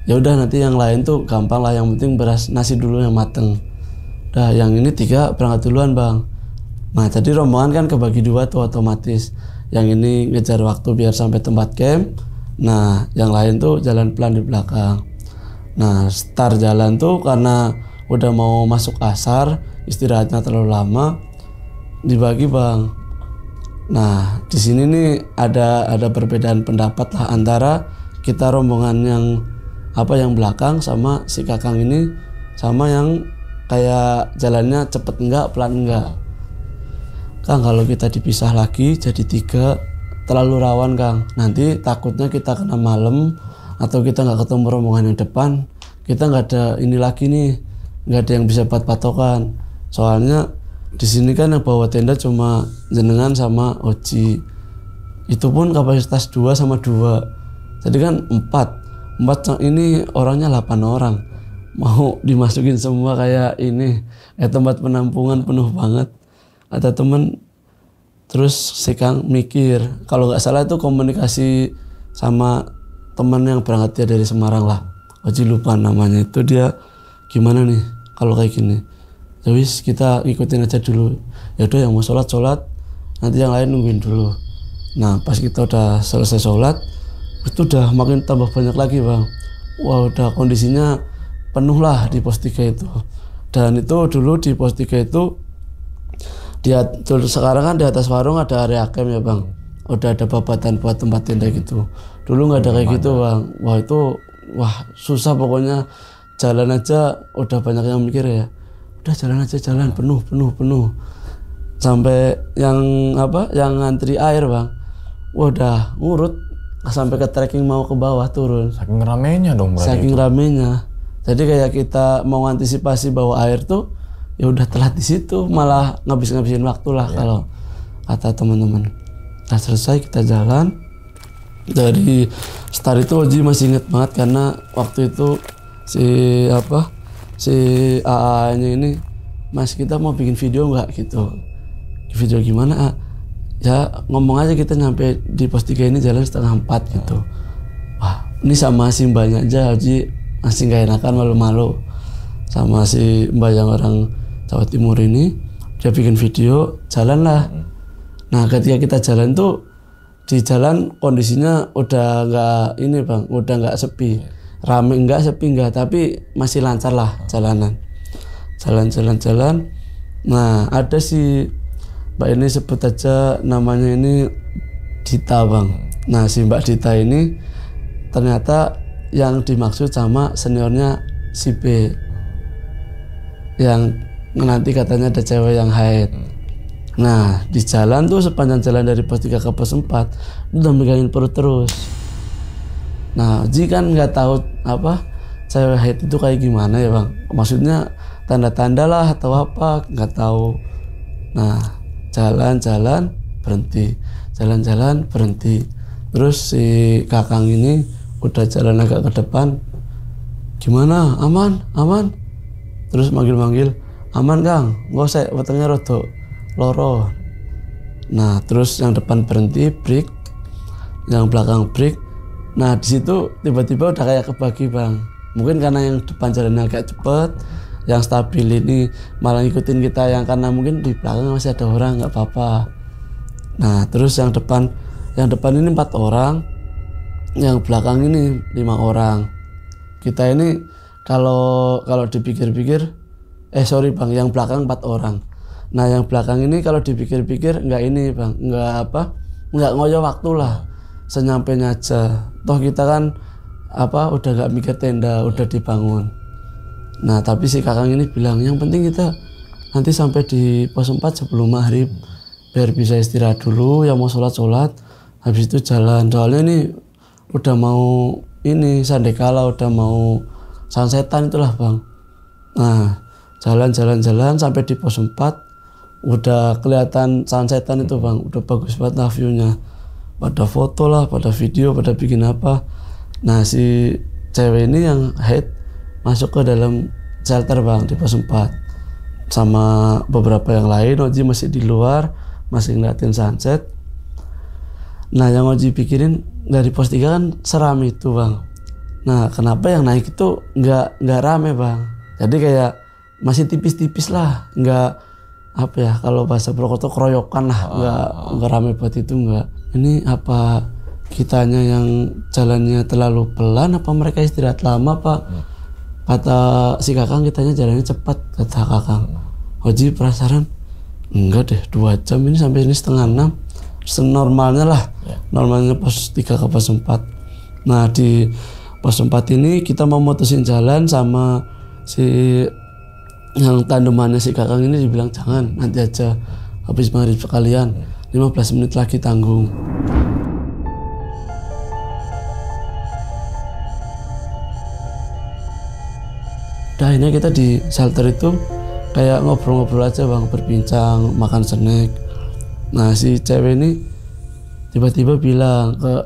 Ya udah nanti yang lain tuh gampang lah, yang penting beras nasi dulu yang mateng. Nah yang ini 3 berangkat duluan bang. Nah jadi rombongan kan kebagi 2 tuh otomatis. Yang ini ngejar waktu biar sampai tempat camp. Nah yang lain tuh jalan pelan di belakang. Nah start jalan tuh karena udah mau masuk asar, istirahatnya terlalu lama, dibagi bang. Nah di sini nih ada perbedaan pendapat lah antara kita rombongan yang belakang sama si Kakang ini, sama yang kayak jalannya cepet enggak, pelan enggak. Kang kalau kita dipisah lagi jadi 3 terlalu rawan Kang, nanti takutnya kita kena malam atau kita nggak ketemu rombongan yang depan, kita nggak ada ini lagi nih, nggak ada yang bisa buat patokan. Soalnya di sini kan yang bawa tenda cuma jenengan sama Oji, itu pun kapasitas 2 sama 2, jadi kan 4 ini orangnya 8 orang, mau dimasukin semua kayak ini, kayak tempat penampungan penuh banget. Ada temen, terus si Kang mikir, kalau nggak salah itu komunikasi sama temen yang berangkat dia dari Semarang lah, Oji lupa namanya, itu dia gimana nih kalau kayak gini. Ya wis kita ikutin aja dulu, ya udah yang mau sholat, nanti yang lain nungguin dulu. Nah pas kita udah selesai sholat, itu udah makin tambah banyak lagi bang. Wah udah kondisinya penuh lah di pos 3 itu. Dan itu dulu di pos 3 itu sekarang kan di atas warung ada area camp ya bang, udah ada babatan buat tempat tenda gitu. Dulu nggak ada kayak gitu bang. Wah susah pokoknya, jalan aja udah banyak yang mikir ya, udah jalan aja, jalan penuh sampai yang ngantri air bang, wah udah ngurut sampai ke trekking mau ke bawah turun. Saking ramenya dong berarti. Saking ramenya, jadi kayak kita mau antisipasi bawa air tuh ya udah telat di situ, malah ngabisin waktu lah kalau kata teman-teman. Nah selesai kita jalan dari start itu Oji masih inget banget karena waktu itu si AA nya ini, Mas kita mau bikin video nggak gitu. Video gimana? Ya ngomong aja kita nyampe di pos 3 ini jalan 3:30 gitu. Wah ini sama si mbaknya aja Oji masih nggak enakan, malu-malu sama si mbak yang orang Jawa Timur ini. Dia bikin video, jalan lah. Nah ketika kita jalan tuh, di jalan kondisinya udah nggak ini bang, udah nggak sepi, rame enggak, sepi enggak, tapi masih lancar lah jalanan. Jalan. Nah ada si mbak ini, sebut aja namanya ini Dita bang. Nah si mbak Dita ini ternyata yang dimaksud sama seniornya si B, yang nanti katanya ada cewek yang haid. Nah di jalan tuh, sepanjang jalan dari pos 3 ke pos 4 udah megangin perut terus. Nah Ji kan nggak tahu cewek haid itu kayak gimana ya bang, maksudnya tanda-tanda lah atau apa, nggak tahu. Nah jalan berhenti, jalan berhenti. Terus si Kakang ini udah jalan agak ke depan, gimana, aman? Terus manggil, aman Kang, ngosek wetengnya rodok loro. Nah terus yang depan berhenti break, yang belakang break. Nah di situ tiba-tiba udah kayak kebagi bang. Mungkin karena yang depan jalannya agak cepet, yang stabil ini malah ngikutin kita, yang karena mungkin di belakang masih ada orang nggak apa-apa. Nah terus yang depan ini 4 orang, yang belakang ini 5 orang. Kita ini kalau dipikir-pikir, sorry bang, yang belakang 4 orang. Nah yang belakang ini kalau dipikir-pikir nggak ini bang, nggak ngoyo waktu lah, senyampainya aja. Toh kita kan udah nggak mikir tenda, udah dibangun. Nah tapi si kakang ini bilang yang penting kita nanti sampai di pos 4 sebelum maghrib biar bisa istirahat dulu, yang mau sholat habis itu jalan. Soalnya ini udah mau ini sandekala, udah mau sunsetan itulah bang. Nah jalan sampai di pos 4 udah kelihatan sunsetan itu bang, udah bagus banget lah view-nya, pada foto lah, pada video, pada bikin apa. Nah si cewek ini yang head masuk ke dalam shelter bang di pos 4 sama beberapa yang lain. Oji masih di luar, masih ngeliatin sunset. Nah yang Oji pikirin dari pos 3 kan seram itu bang. Nah kenapa yang naik itu nggak rame bang, jadi kayak masih tipis-tipis lah, nggak kalau bahasa Purwokerto keroyokan lah, nggak rame buat itu nggak. Ini apa kitanya yang jalannya terlalu pelan, apa mereka istirahat lama pak? Kata si kakang kitanya jalannya cepat, kata kakang. Oji penasaran, enggak deh 2 jam ini sampai ini setengah 6, senormalnya lah, normalnya pos 3 ke pos 4. Nah di pos 4 ini kita mau mutusin jalan sama si yang tandemannya si kakang ini dibilang jangan, nanti aja habis maghrib sekalian, 15 menit lagi tanggung. Udah akhirnya kita di shelter itu kayak ngobrol-ngobrol aja bang, berbincang, makan snack. Nah si cewek ini tiba-tiba bilang ke,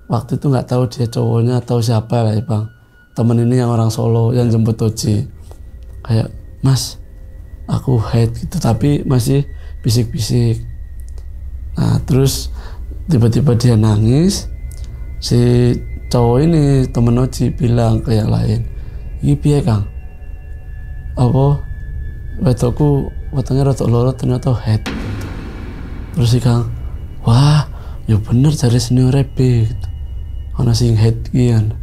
waktu itu nggak tahu dia cowoknya atau siapa lah ya bang, temen ini yang orang Solo yang jemput Oji, kayak mas aku head gitu tapi masih bisik-bisik. Nah terus tiba-tiba dia nangis. Si cowok ini temen Oji bilang ke yang lain, "Iki piye Kang? Apa wedokku wetenge rada loro ternyata head." Terus si Kang, "Wah, ya bener jare senior rebe gitu. Ana sing head iki kan.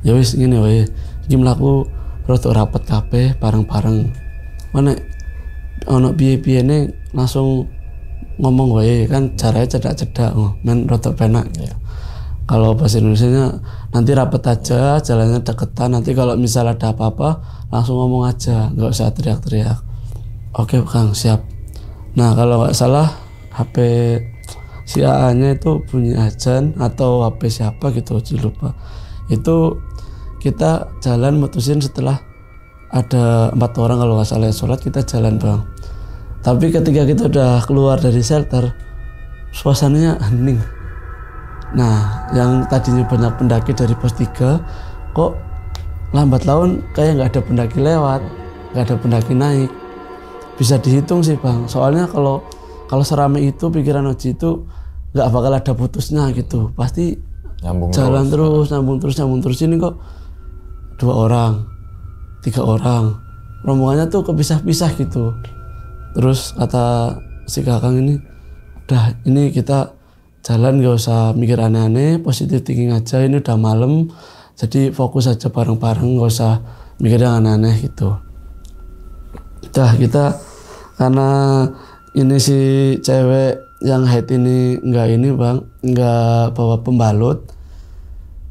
Ya wis ngene wae. Iki mlaku rada rapet kabeh bareng-bareng. Mana ana piye-piyene langsung ngomong wae kan, caranya cedak-cedak men rada penak gitu." Kalau bahasa Indonesianya nanti rapet aja, jalannya deketan, nanti kalau misal ada apa-apa langsung ngomong aja, nggak usah teriak-teriak. Oke Kang, siap. Nah kalau nggak salah HP si AA-nya itu bunyi azan atau HP siapa gitu, Oji lupa. Itu kita jalan mutusin setelah ada 4 orang kalau nggak salah sholat, kita jalan bang. Tapi ketika kita udah keluar dari shelter, suasananya hening. Nah yang tadinya banyak pendaki dari pos 3 kok lambat laun kayak nggak ada pendaki lewat, nggak ada pendaki naik. Bisa dihitung sih bang, soalnya kalau serame itu pikiran Oji itu nggak bakal ada putusnya gitu, pasti jalan terus, nyambung terus. Ini kok 2 orang, 3 orang, rombongannya tuh kepisah-pisah gitu. Terus kata si kakang ini, udah ini kita jalan gak usah mikir aneh-aneh, positive thinking aja, ini udah malam, jadi fokus aja bareng-bareng, gak usah mikir yang aneh-aneh gitu. Udah kita, karena ini si cewek yang head ini nggak bawa pembalut,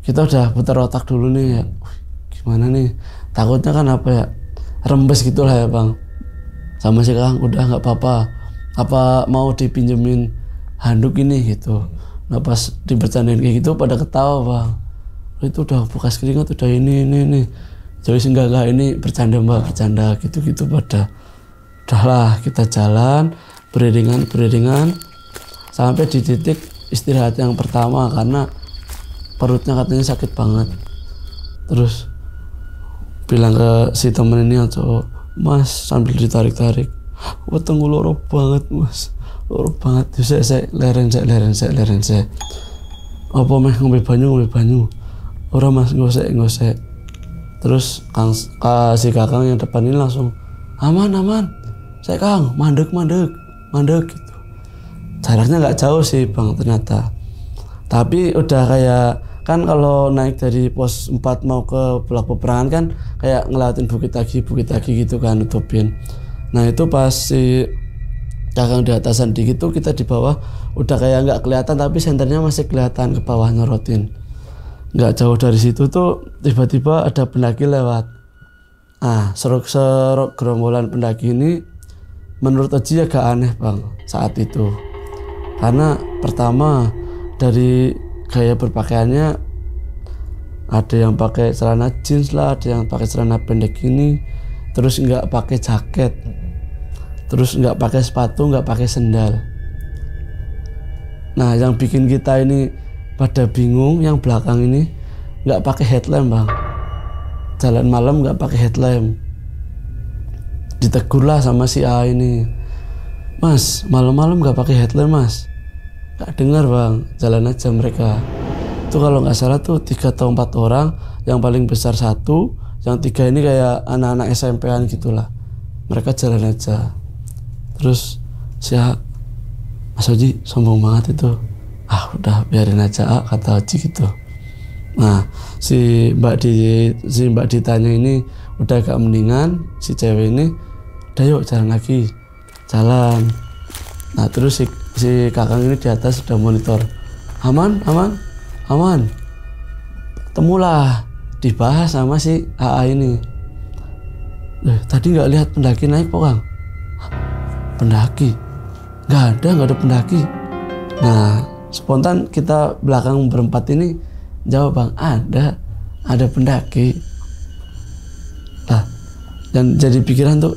kita udah putar otak dulu nih ya, gimana nih, takutnya kan rembes gitulah ya bang. Sama si kakang, udah nggak apa-apa, apa mau dipinjemin handuk ini gitu. Nah pas dibercandain kayak gitu pada ketawa bang, itu udah bekas keringat, udah ini jadi enggak ini bercanda mbak, bercanda gitu pada. Udahlah kita jalan beriringan sampai di titik istirahat yang pertama karena perutnya katanya sakit banget. Terus bilang ke si temen ini yang cowok, "Mas," sambil ditarik-tarik, "wetengku loro banget mas, loro banget. Saya leren saya. Apa meh ngombe banyu. Ora Mas, ngosek. Terus si Kakang yang depan ini langsung aman. Saya Kang, mandek gitu. Jaraknya nggak jauh sih Bang ternyata. Tapi udah kayak kan kalau naik dari pos 4 mau ke Bulak Peperangan kan kayak ngeliatin bukit lagi gitu kan nutupin. Nah itu pas si Kakang di atasan dikit tuh kita di bawah udah kayak nggak kelihatan tapi senternya masih kelihatan ke bawah nyorotin. Nggak jauh dari situ tuh tiba-tiba ada pendaki lewat. Serok gerombolan pendaki ini menurut Oji agak aneh Bang saat itu. Karena pertama dari gaya berpakaiannya ada yang pakai celana jeans lah, ada yang pakai celana pendek ini, terus nggak pakai jaket, terus nggak pakai sepatu, nggak pakai sendal. Nah yang bikin kita ini pada bingung yang belakang ini nggak pakai headlamp Bang, jalan malam nggak pakai headlamp. Ditegur lah sama si A ini, Mas malam-malam nggak pakai headlamp Mas. Gak dengar Bang, jalan aja mereka. Itu kalau nggak salah tuh 3 atau 4 orang, yang paling besar 1, yang 3 ini kayak anak-anak SMP-an gitulah. Mereka jalan aja. Terus si A, Mas Oji sombong banget itu. Udah biarin aja kata Oji gitu. Nah si Mbak Ditanya ini udah agak mendingan, si cewek ini udah yuk jalan lagi. Nah terus si Kakang ini di atas sudah monitor. Aman. Temulah dibahas sama si AA ini. Tadi nggak lihat pendaki naik Pak Kang? Pendaki? Nggak ada pendaki. Nah spontan kita belakang berempat ini jawab Bang, ada pendaki. Dan jadi pikiran tuh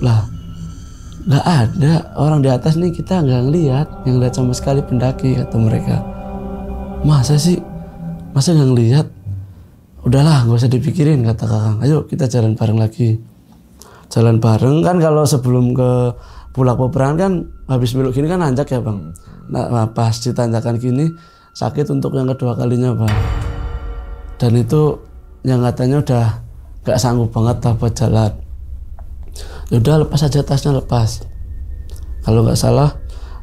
nggak ada orang di atas nih, kita nggak ngelihat, yang lihat sama sekali pendaki kata mereka. Masa nggak ngelihat? Udahlah nggak usah dipikirin kata Kakang, ayo kita jalan bareng lagi. Jalan bareng kan kalau sebelum ke Bulak Peperangan kan habis belok gini kan nanjak ya Bang. Nah pas ditanjakan gini sakit untuk yang kedua kalinya Bang. Dan itu yang katanya udah nggak sanggup banget lah buat jalan. Udah lepas aja tasnya, lepas. Kalau nggak salah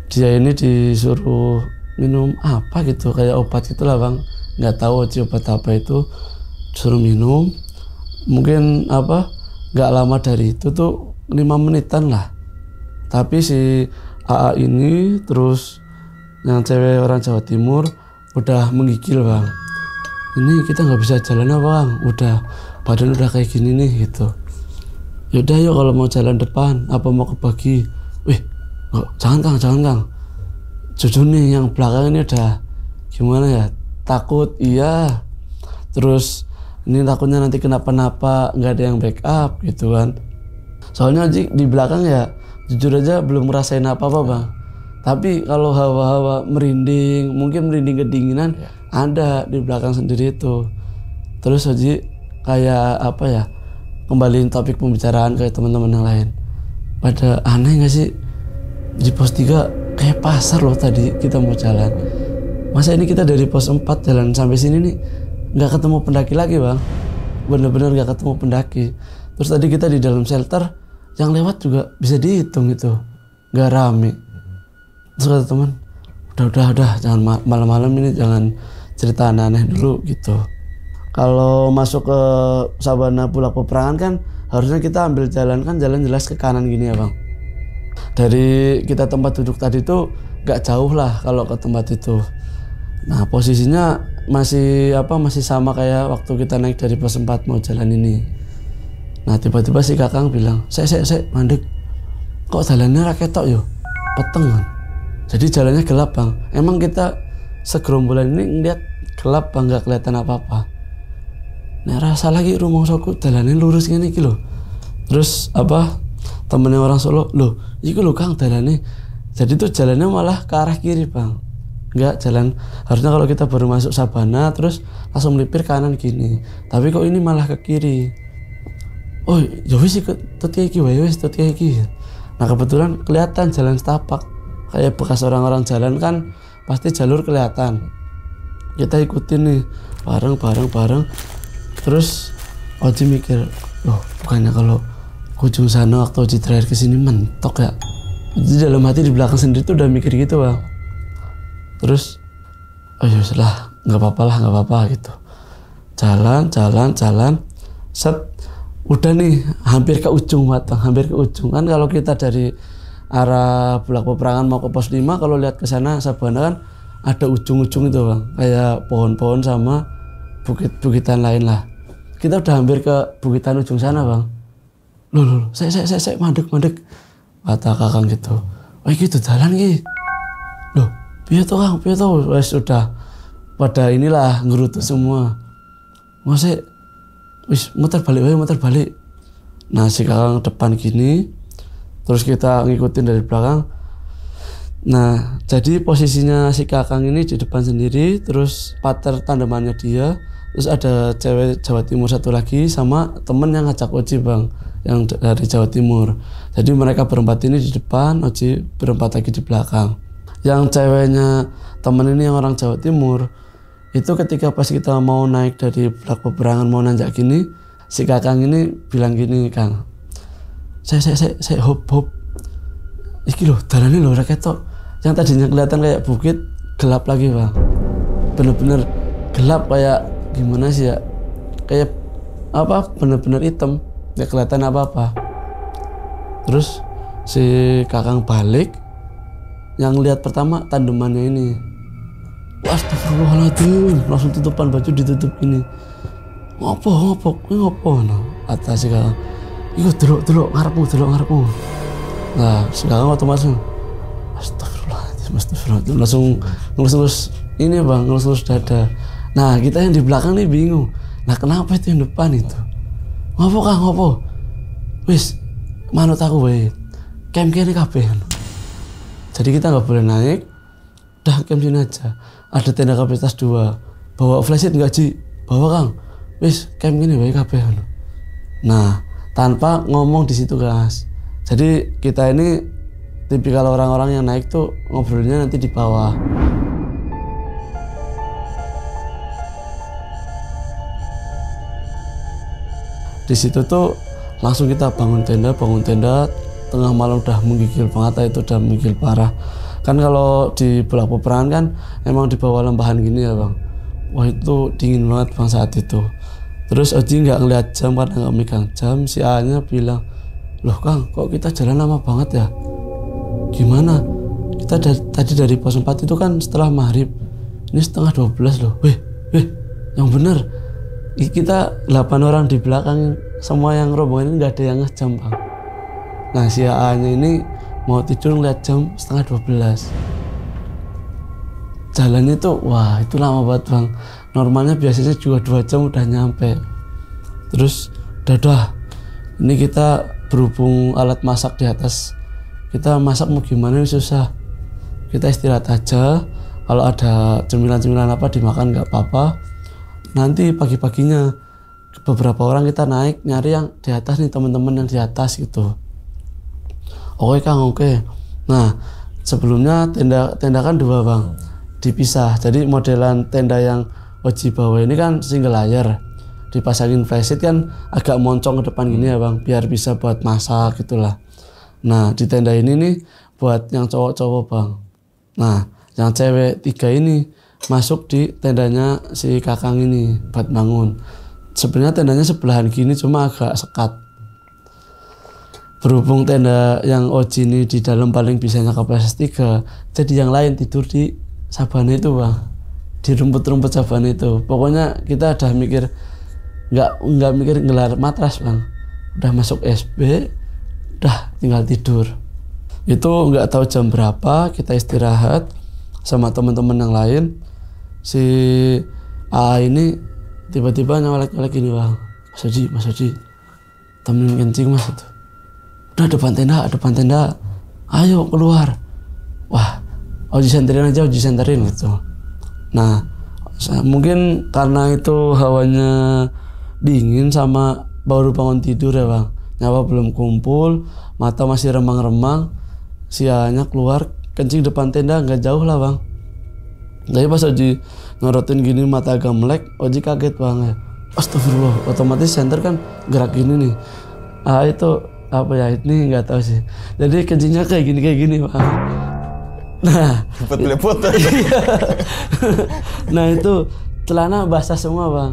dia ini disuruh minum apa gitu kayak obat gitulah Bang, nggak tahu obat apa itu, suruh minum. Mungkin nggak lama dari itu tuh 5 menitan lah. Tapi si AA ini terus yang cewek orang Jawa Timur udah menggigil Bang, ini kita nggak bisa jalan apa Bang, udah badan udah kayak gini nih gitu. Yaudah yuk kalau mau jalan depan apa mau kebagi. Jangan Kang. Jujur nih yang belakang ini udah gimana ya, takut iya. Terus ini takutnya nanti kenapa-napa, nggak ada yang backup gitu kan. Soalnya di belakang ya jujur aja belum ngerasain apa-apa Bang. Tapi kalau hawa-hawa merinding, mungkin merinding kedinginan ada di belakang sendiri itu. Terus Oji kayak kembaliin topik pembicaraan ke teman-teman yang lain. Pada aneh gak sih, di pos 3 kayak pasar loh tadi kita mau jalan. Masa ini kita dari pos 4 jalan sampai sini nih gak ketemu pendaki lagi Bang. Bener-bener gak ketemu pendaki. Terus tadi kita di dalam shelter, yang lewat juga bisa dihitung itu, gak rame. Terus kata teman, udah jangan malam-malam ini jangan cerita aneh-aneh dulu gitu. Kalau masuk ke Sabana Bulak Peperangan kan harusnya kita ambil jalan jelas ke kanan gini ya Bang. Dari kita tempat duduk tadi tuh gak jauh lah kalau ke tempat itu. Nah posisinya masih sama kayak waktu kita naik dari pos 4 mau jalan ini. Nah tiba-tiba si Kakang bilang, saya mandek, kok jalannya raketok yo, peteng kan. Jadi jalannya gelap Bang. Emang kita segerombolan ini ngeliat gelap Bang, gak kelihatan apa-apa. Nah rasa lagi rumongsoku jalannya lurus gini iki lho. Terus temennya orang Solo, loh iki lho Kang jalannya. Jadi tuh jalannya malah ke arah kiri Bang. Enggak jalan, harusnya kalau kita baru masuk Sabana terus langsung melipir kanan gini. Tapi kok ini malah ke kiri. Oh ya wis iki. Nah kebetulan kelihatan jalan setapak kayak bekas orang-orang jalan kan pasti jalur kelihatan. Kita ikutin nih bareng. Terus Oji mikir, loh bukannya kalau ujung sana waktu Oji terakhir kesini mentok ya. Jadi dalam hati di belakang sendiri tuh udah mikir gitu bang. Terus oh ya lah nggak apa-apa gitu. Jalan. Set udah nih hampir ke ujung kan. Kalau kita dari arah Bulak Peperangan mau ke pos 5, kalau lihat ke sana Sabana kan ada ujung-ujung itu bang, kayak pohon-pohon sama bukit-bukitan lain lah. Kita udah hampir ke bukitan ujung sana bang. Loh, saya mandek, kata kakang gitu. Wah gitu jalan gitu. Loh, piye to kang, wes udah pada inilah ngerutu semua. Masih, wis muter balik. Nah si kakang depan gini, terus kita ngikutin dari belakang. Nah, jadi posisinya si kakang ini di depan sendiri, terus pater tandemannya dia, terus ada cewek Jawa Timur satu lagi sama temen yang ngajak Oji bang, yang dari Jawa Timur. Jadi mereka berempat ini di depan, Oji berempat lagi di belakang. Yang ceweknya temen ini yang orang Jawa Timur, itu ketika pas kita mau naik dari Bulak Peperangan mau nanjak gini, si kakang ini bilang gini, Kang, saya hop, iki loh, dalannya loh raketok. Yang tadinya kelihatan kayak bukit, gelap lagi bang. Bener-bener gelap kayak gimana sih ya? Kayak apa? Bener-bener hitam, nggak kelihatan apa-apa. Terus si kakang balik, yang lihat pertama tandemannya ini. Astagfirullahaladzim, langsung tutupan baju ditutup gini. Ngopo, no? Atas si kakang. Iku delok ngarepmu. Nah, si kakang otomatis Astagfirullahaladzim, langsung ngelus ini bang, ngelus dada. Nah kita yang di belakang nih bingung. Nah kenapa itu yang depan itu? Ngopo? Wis, manut aku wae. Camp kene kabeh. Jadi kita nggak boleh naik. Dah camp sini aja. Ada tenda kapasitas 2. Bawa flashlight nggak Ji? Bawa Kang. Wis, camp kene wae kabeh. Nah tanpa ngomong di situ guys. Jadi kita ini tipikal orang-orang yang naik tuh ngobrolnya nanti di bawah. Di situ tuh langsung kita bangun tenda, tengah malam udah menggigil banget, itu udah menggigil parah. Kan kalau di Bulak Peperangan kan emang di bawah lembahan gini ya bang. Wah itu dingin banget bang saat itu. Terus Oji nggak ngeliat jam karena nggak megang jam. Si A-nya bilang, loh Kang kok kita jalan lama banget ya? Gimana? Kita tadi dari pos 4 itu kan setelah maghrib. Ini setengah 12 loh. Weh, yang bener. Kita 8 orang di belakang, semua yang rombongan ini nggak ada yang ngejam bang. Nah si A-nya ini mau tidur ngeliat jam setengah 12. Jalannya tuh, wah itu lama banget bang. Normalnya biasanya juga 2 jam udah nyampe. Terus dadah. Ini kita berhubung alat masak di atas. Kita masak mau gimana ini susah. Kita istirahat aja. Kalau ada cemilan-cemilan apa dimakan nggak apa-apa. Nanti pagi-paginya beberapa orang kita naik nyari yang di atas nih, teman-teman yang di atas gitu. Oke Kang, oke. Nah sebelumnya tenda kan 2 bang, dipisah. Jadi modelan tenda yang Oji bawa ini kan single layer, dipasangin flashlight kan agak moncong ke depan gini ya bang, biar bisa buat masak gitulah. Nah di tenda ini nih buat yang cowok-cowok bang. Nah yang cewek 3 ini masuk di tendanya si kakang ini buat bangun. Sebenarnya tendanya sebelahan gini cuma agak sekat. Berhubung tenda yang Oji ini di dalam paling bisanya kapasitas 3, jadi yang lain tidur di sabana itu bang, di rumput-rumput sabana itu. Pokoknya kita udah mikir nggak mikir ngelar matras bang, udah masuk SB, udah tinggal tidur. Itu nggak tahu jam berapa kita istirahat sama teman-teman yang lain. Si A ini tiba-tiba nyolek-nyolek gini bang, Mas Oji temenin kencing mas itu. Udah depan tenda, ayo keluar. Wah, Oji senterin gitu. Nah, mungkin karena itu hawanya dingin sama baru bangun tidur ya bang, nyawa belum kumpul, mata masih remang-remang, sianya keluar kencing depan tenda nggak jauh lah bang. Tapi pas Oji ngorotin gini mata agak melek, Oji kaget bang ya. Astagfirullah, otomatis senter kan gerak gini nih. Itu apa ya, ini nggak tahu sih. Jadi kencingnya kayak gini bang. Nah, leput. Nah itu celana basah semua bang.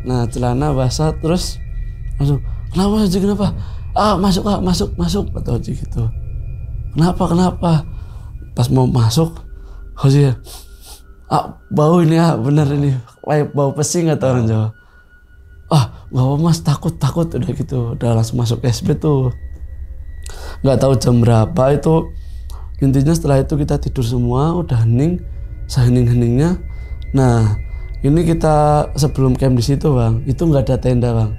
Nah celana basah terus langsung, kenapa Oji kenapa? Masuk kata Oji gitu. Kenapa? Pas mau masuk, Oji ya, bau ini bener ini, kayak bau pesing kata orang Jawa. Gak apa mas, takut udah gitu, udah langsung masuk SB tuh. Nggak tahu jam berapa itu. Intinya setelah itu kita tidur semua, udah hening, sehening-heningnya. Nah, ini kita sebelum camp di situ bang, itu nggak ada tenda bang.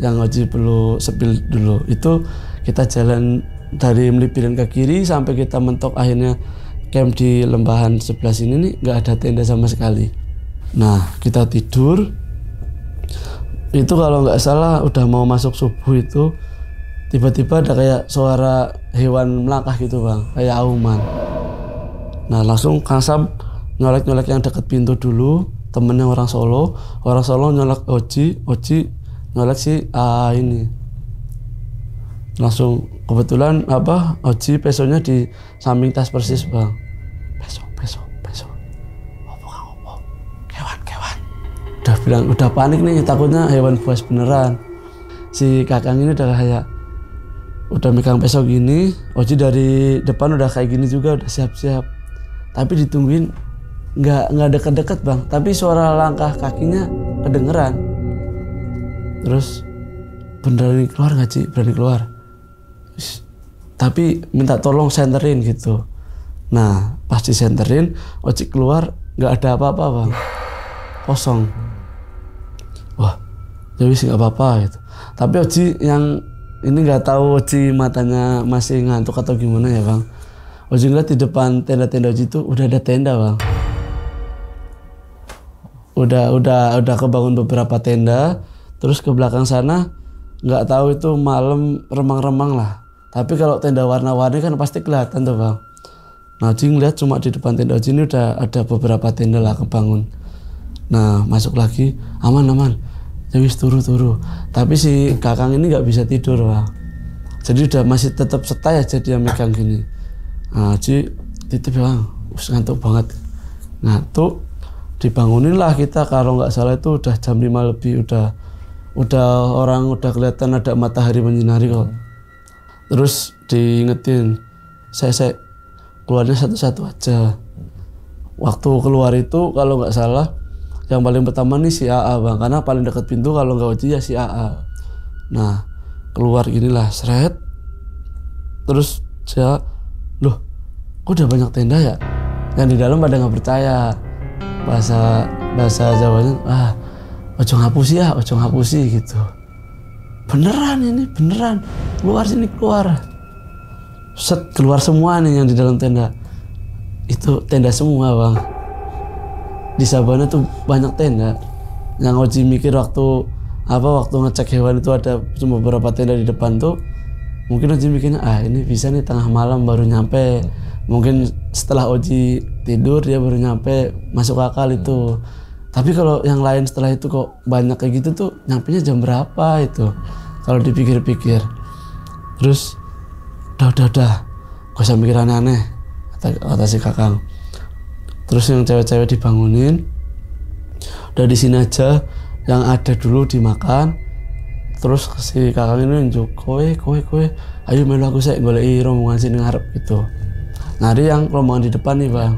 Yang Oji perlu sepil dulu. Itu kita jalan dari Melipiran ke kiri sampai kita mentok akhirnya camp di lembahan sebelah sini nih, nggak ada tenda sama sekali. Nah, kita tidur. Itu kalau nggak salah udah mau masuk subuh itu tiba-tiba ada kayak suara hewan melangkah gitu bang, kayak auman. Nah langsung Kang Sam nyolek yang deket pintu dulu, temennya orang Solo nyolek Oji nyolek si ini. Langsung kebetulan Oji pesonya di samping tas persis bang. Peso. Udah panik nih, takutnya hewan buas beneran. Si Kakang ini udah kayak udah megang peso gini, Oji dari depan udah kayak gini juga, udah siap-siap. Tapi ditungguin nggak deket-deket bang, tapi suara langkah kakinya kedengeran. Terus berani keluar nggak Ci? Berani keluar. Tapi minta tolong senterin gitu. Nah pas disenterin, Oji keluar nggak ada apa-apa bang, kosong. Wah, jadi sih nggak apa-apa gitu. Tapi Oji yang ini nggak tahu Oji matanya masih ngantuk atau gimana ya bang. Oji ngeliat di depan tenda-tenda Oji itu udah ada tenda bang. Udah kebangun beberapa tenda. Terus ke belakang sana nggak tahu itu malam remang-remang lah. Tapi kalau tenda warna-warni kan pasti kelihatan tuh bang. Nah Oji ngeliat cuma di depan tenda Oji ini udah ada beberapa tenda lah kebangun. Nah masuk lagi aman. Jadi turu. Tapi si Kakang ini nggak bisa tidur bang. Jadi udah masih tetap setai aja dia megang gini. Nah Oji titip bang, ngantuk banget. Ngantuk, dibangunin lah kita. Kalau nggak salah itu udah jam 5 lebih. Udah orang udah kelihatan ada matahari menyinari kok. Terus diingetin, saya keluarnya satu-satu aja. Waktu keluar itu kalau nggak salah yang paling pertama nih si AA bang, karena paling dekat pintu kalau nggak Oji ya si AA. Nah keluar ginilah seret. Terus saya, loh kok udah banyak tenda ya? Yang di dalam pada nggak percaya. Bahasa Jawanya, ojo ngapusi gitu. Beneran keluar sini keluar. Keluar semua nih yang di dalam tenda. Itu tenda semua bang. Di Sabana tuh banyak tenda. Yang Oji mikir waktu ngecek hewan itu ada cuma beberapa tenda di depan tuh, mungkin Oji mikirnya ini bisa nih tengah malam baru nyampe. Mungkin setelah Oji tidur dia baru nyampe, masuk akal itu. Tapi kalau yang lain setelah itu kok banyak kayak gitu tuh, nyampenya jam berapa itu kalau dipikir-pikir. Terus udah gak usah mikir aneh-aneh kata si Kakang. Terus yang cewek-cewek dibangunin, udah di sini aja, yang ada dulu dimakan. Terus si Kakang ini nunjuk, kowe, ayo melu aku saya goleki rombongan sini ngarep gitu. Nari yang rombongan di depan nih bang.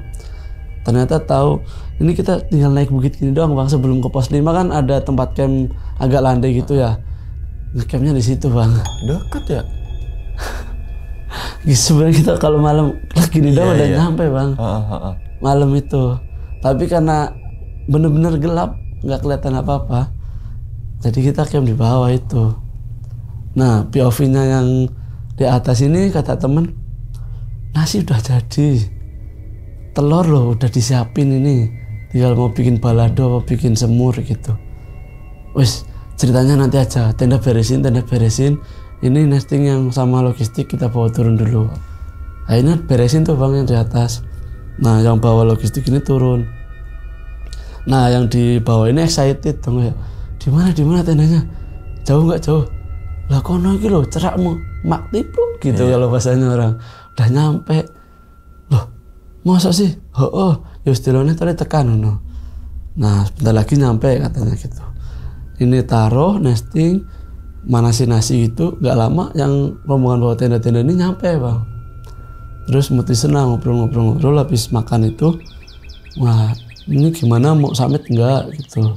Ternyata tahu ini kita tinggal naik bukit gini doang bang. Sebelum ke pos 5 kan ada tempat camp agak landai gitu ya. Ngecampnya di situ bang. Deket ya? Sebenarnya kita kalau malam gini doang udah nyampe bang. Malam itu, tapi karena bener-bener gelap nggak kelihatan apa-apa, jadi kita camp di bawah itu. Nah POV-nya yang di atas ini kata temen, nasi udah jadi, telur loh udah disiapin ini, tinggal mau bikin balado atau bikin semur gitu. Wes ceritanya nanti aja, tenda beresin, ini nesting yang sama logistik kita bawa turun dulu. Akhirnya beresin tuh bang yang di atas. Nah yang bawa logistik ini turun. Nah yang di bawah ini excited dong ya. Di mana tendanya? Jauh nggak jauh? Lah kono iki lho cerakmu mak tipluk gitu kalau bahasanya orang. Udah nyampe. Loh, masa sih? Oh, ya istilahnya tadi tekan no. Nah, sebentar lagi nyampe katanya gitu. Ini taruh nesting manasin nasi gitu, gak lama yang rombongan bawa tenda-tenda ini nyampe bang. Terus mesti senang ngobrol-ngobrol habis makan itu. Wah, ini gimana mau summit enggak gitu.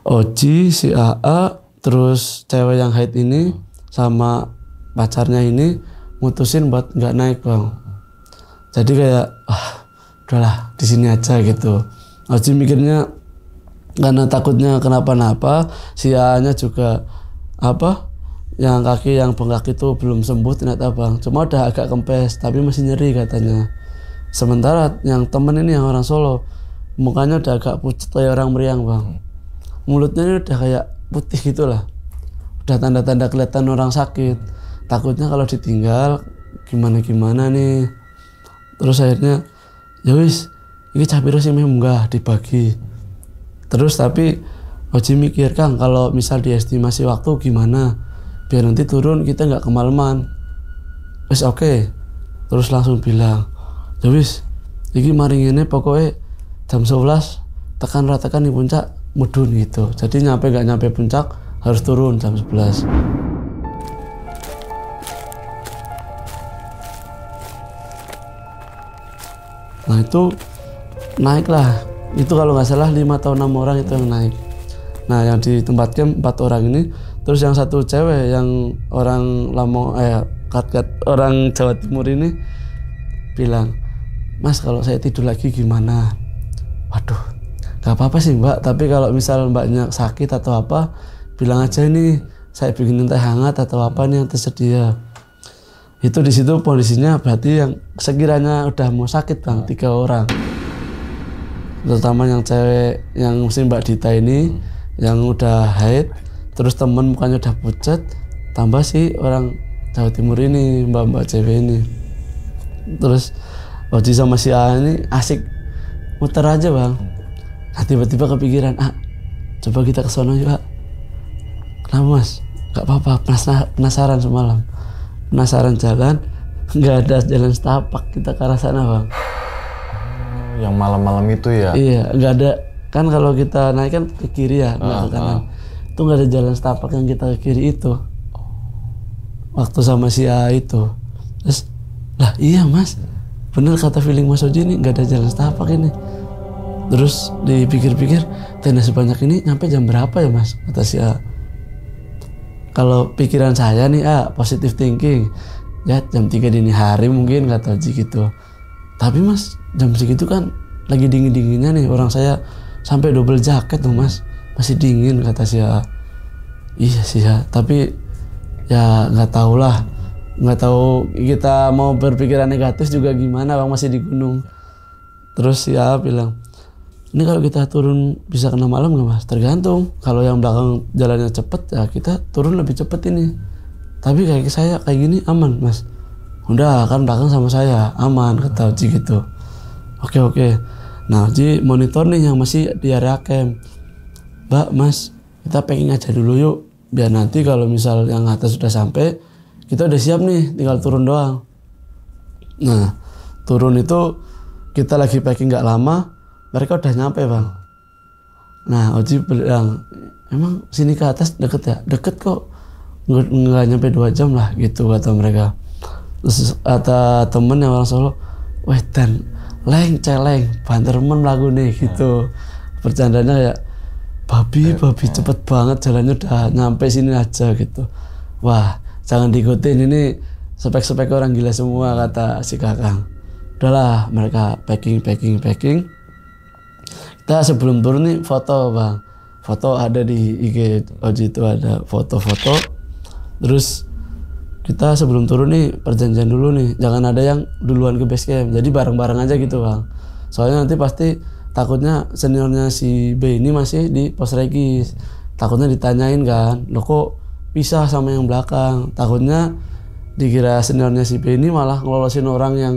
Oji, si AA, terus cewek yang haid ini sama pacarnya ini mutusin buat nggak naik bang. Jadi kayak udahlah di sini aja gitu. Oji mikirnya karena takutnya kenapa-napa, si AA-nya juga yang kaki yang bengkak itu belum sembuh ternyata bang. Cuma udah agak kempes tapi masih nyeri katanya. Sementara yang temen ini yang orang Solo mukanya udah agak pucat kayak orang meriang bang. Mulutnya ini udah kayak putih gitulah. Udah tanda-tanda kelihatan orang sakit. Takutnya kalau ditinggal gimana nih. Terus akhirnya ya wis ini capiro sih munggah dibagi. Terus tapi Oji mikir Kang kalau misal diestimasi waktu gimana biar nanti turun kita nggak kemalaman. Wis oke. Terus langsung bilang ya wis iki mari ngene pokoknya jam 11 tekan ratakan di puncak mudun gitu. Jadi nggak nyampe puncak harus turun jam 11. Nah itu naik lah. Itu kalau nggak salah 5 atau 6 orang itu yang naik. Nah yang di tempat camp 4 orang ini. Terus yang satu cewek yang orang orang Jawa Timur ini bilang, Mas kalau saya tidur lagi gimana? Waduh, gak apa-apa sih mbak. Tapi kalau misal mbaknya sakit atau apa, bilang aja nih saya bikinin teh hangat atau apa nih yang tersedia. Itu di situ kondisinya berarti yang sekiranya udah mau sakit bang 3 orang. Terutama yang cewek yang mesti Mbak Dita ini yang udah haid, terus temen mukanya udah pucat, tambah si orang Jawa Timur ini mbak cewek ini. Terus Oji sama si A ini asik muter aja bang. Nah tiba-tiba kepikiran, coba kita ke sono yuk. Kenapa mas? Gak apa-apa, penasaran semalam. Penasaran jalan, nggak ada jalan setapak kita ke arah sana bang. Yang malam-malam itu ya? Iya, nggak ada. Kan kalau kita naik kan ke kiri ya, nggak ke kanan. Itu nggak ada jalan setapak yang kita ke kiri itu. Waktu sama si A itu. Terus, lah iya mas, bener kata feeling mas Oji ini nggak ada jalan setapak ini. Terus dipikir-pikir, tenda sebanyak ini nyampe jam berapa ya mas? Kata si A. Kalau pikiran saya nih positive thinking, ya jam 3 dini hari mungkin kata Oji gitu. Tapi mas jam segitu kan lagi dingin-dinginnya nih, orang saya sampai double jaket tuh mas, masih dingin kata si A. Iya sih ya, tapi ya nggak tahu lah, nggak tahu kita mau berpikiran negatif juga gimana bang, masih di gunung. Terus si A bilang, ini kalau kita turun bisa kena malam nggak mas? Tergantung, kalau yang belakang jalannya cepet ya kita turun lebih cepet ini. Tapi kayak saya kayak gini aman mas. Udah kan belakang sama saya aman kata Oji gitu. Oke. Nah Oji monitor nih yang masih di area camp. Mbak mas kita packing aja dulu yuk. Biar nanti kalau misal yang atas sudah sampai kita udah siap nih tinggal turun doang. Nah turun itu kita lagi packing gak lama. Mereka udah nyampe bang. Nah Oji bilang, emang sini ke atas deket ya? Deket kok, nggak nyampe 2 jam lah gitu kata mereka. Terus kata temen yang orang Solo, weh dan leng celeng bantermen lagu nih gitu. Bercandanya kayak babi cepet banget jalannya udah nyampe sini aja gitu. Wah jangan diikutin, ini spek-spek orang gila semua kata si kakang. Udahlah mereka packing. Kita sebelum turun nih foto bang, foto ada di IG Oji itu ada foto-foto. Terus kita sebelum turun nih perjanjian dulu nih, jangan ada yang duluan ke base camp, jadi bareng-bareng aja gitu bang. Soalnya nanti pasti takutnya seniornya si B ini masih di pos regis, takutnya ditanyain kan, lo kok pisah sama yang belakang, takutnya dikira seniornya si B ini malah ngelolosin orang yang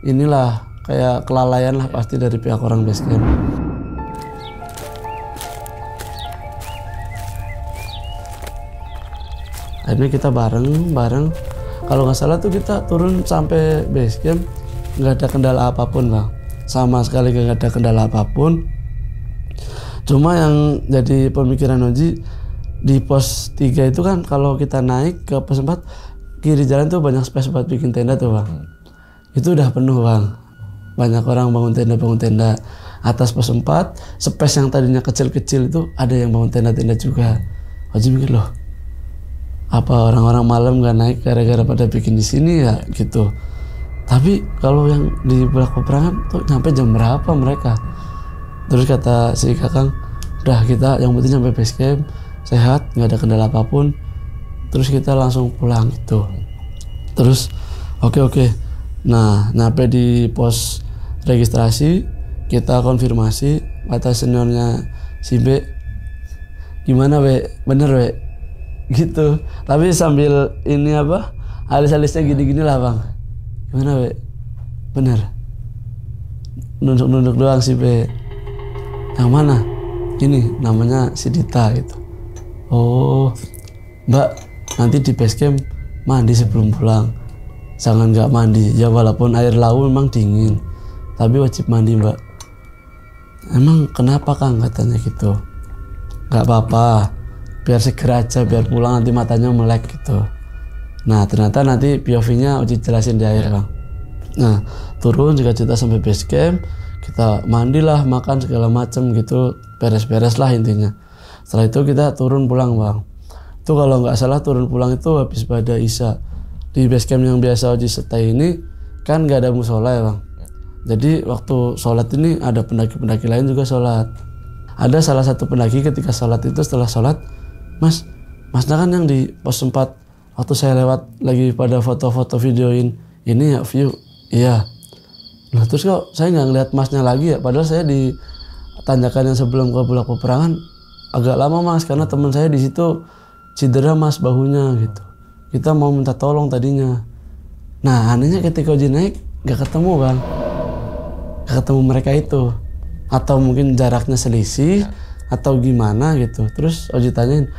inilah kayak kelalaian lah pasti dari pihak orang base camp. Akhirnya kita bareng kalau nggak salah tuh kita turun sampai base camp nggak ada kendala apapun bang, sama sekali nggak ada kendala apapun. Cuma yang jadi pemikiran Oji di pos 3 itu kan kalau kita naik ke pos 4 kiri jalan tuh banyak space buat bikin tenda tuh bang. Itu udah penuh bang, banyak orang bangun tenda. Atas pos 4 space yang tadinya kecil-kecil itu ada yang bangun tenda juga. Oji mikir loh, apa orang-orang malam nggak naik gara-gara pada bikin di sini ya gitu. Tapi kalau yang di belakang peperangan tuh nyampe jam berapa mereka? Terus kata si Kakang, udah kita yang penting sampai base camp sehat, nggak ada kendala apapun. Terus kita langsung pulang gitu. Terus oke. Nah nyampe di pos registrasi kita konfirmasi, kata seniornya si B, gimana B? Bener B? Gitu. Tapi sambil ini apa? Alis-alisnya gini-gini lah bang. Gimana B? Bener? Nunduk-nunduk doang si B. Yang mana? Ini namanya si Dita gitu. Oh, Mbak, nanti di base camp mandi sebelum pulang. Jangan nggak mandi. Ya walaupun air laut memang dingin, tapi wajib mandi Mbak. Emang kenapa Kang katanya gitu? Nggak apa-apa, biar segera aja, biar pulang nanti matanya melek gitu. Nah ternyata nanti POV-nya udah jelasin di air Bang. Nah turun juga kita sampai base camp, kita mandilah, makan segala macem gitu, beres-beres lah intinya. Setelah itu kita turun pulang bang. Itu kalau nggak salah turun pulang itu habis pada Isya. Di base camp yang biasa Oji stay ini kan nggak ada musola ya bang. Jadi waktu sholat ini ada pendaki-pendaki lain juga sholat. Ada salah satu pendaki ketika sholat itu, setelah sholat, Masnya kan yang di pos 4 waktu saya lewat lagi pada foto-foto videoin ini ya view. Iya. Nah terus kok saya nggak ngeliat Masnya lagi ya, padahal saya di tanjakan yang sebelum ke Bulak Peperangan agak lama Mas, karena teman saya di situ cedera Mas bahunya gitu. Kita mau minta tolong tadinya. Nah anehnya ketika Oji naik nggak ketemu bang, nggak ketemu mereka itu, atau mungkin jaraknya selisih atau gimana gitu. Terus Oji tanyain,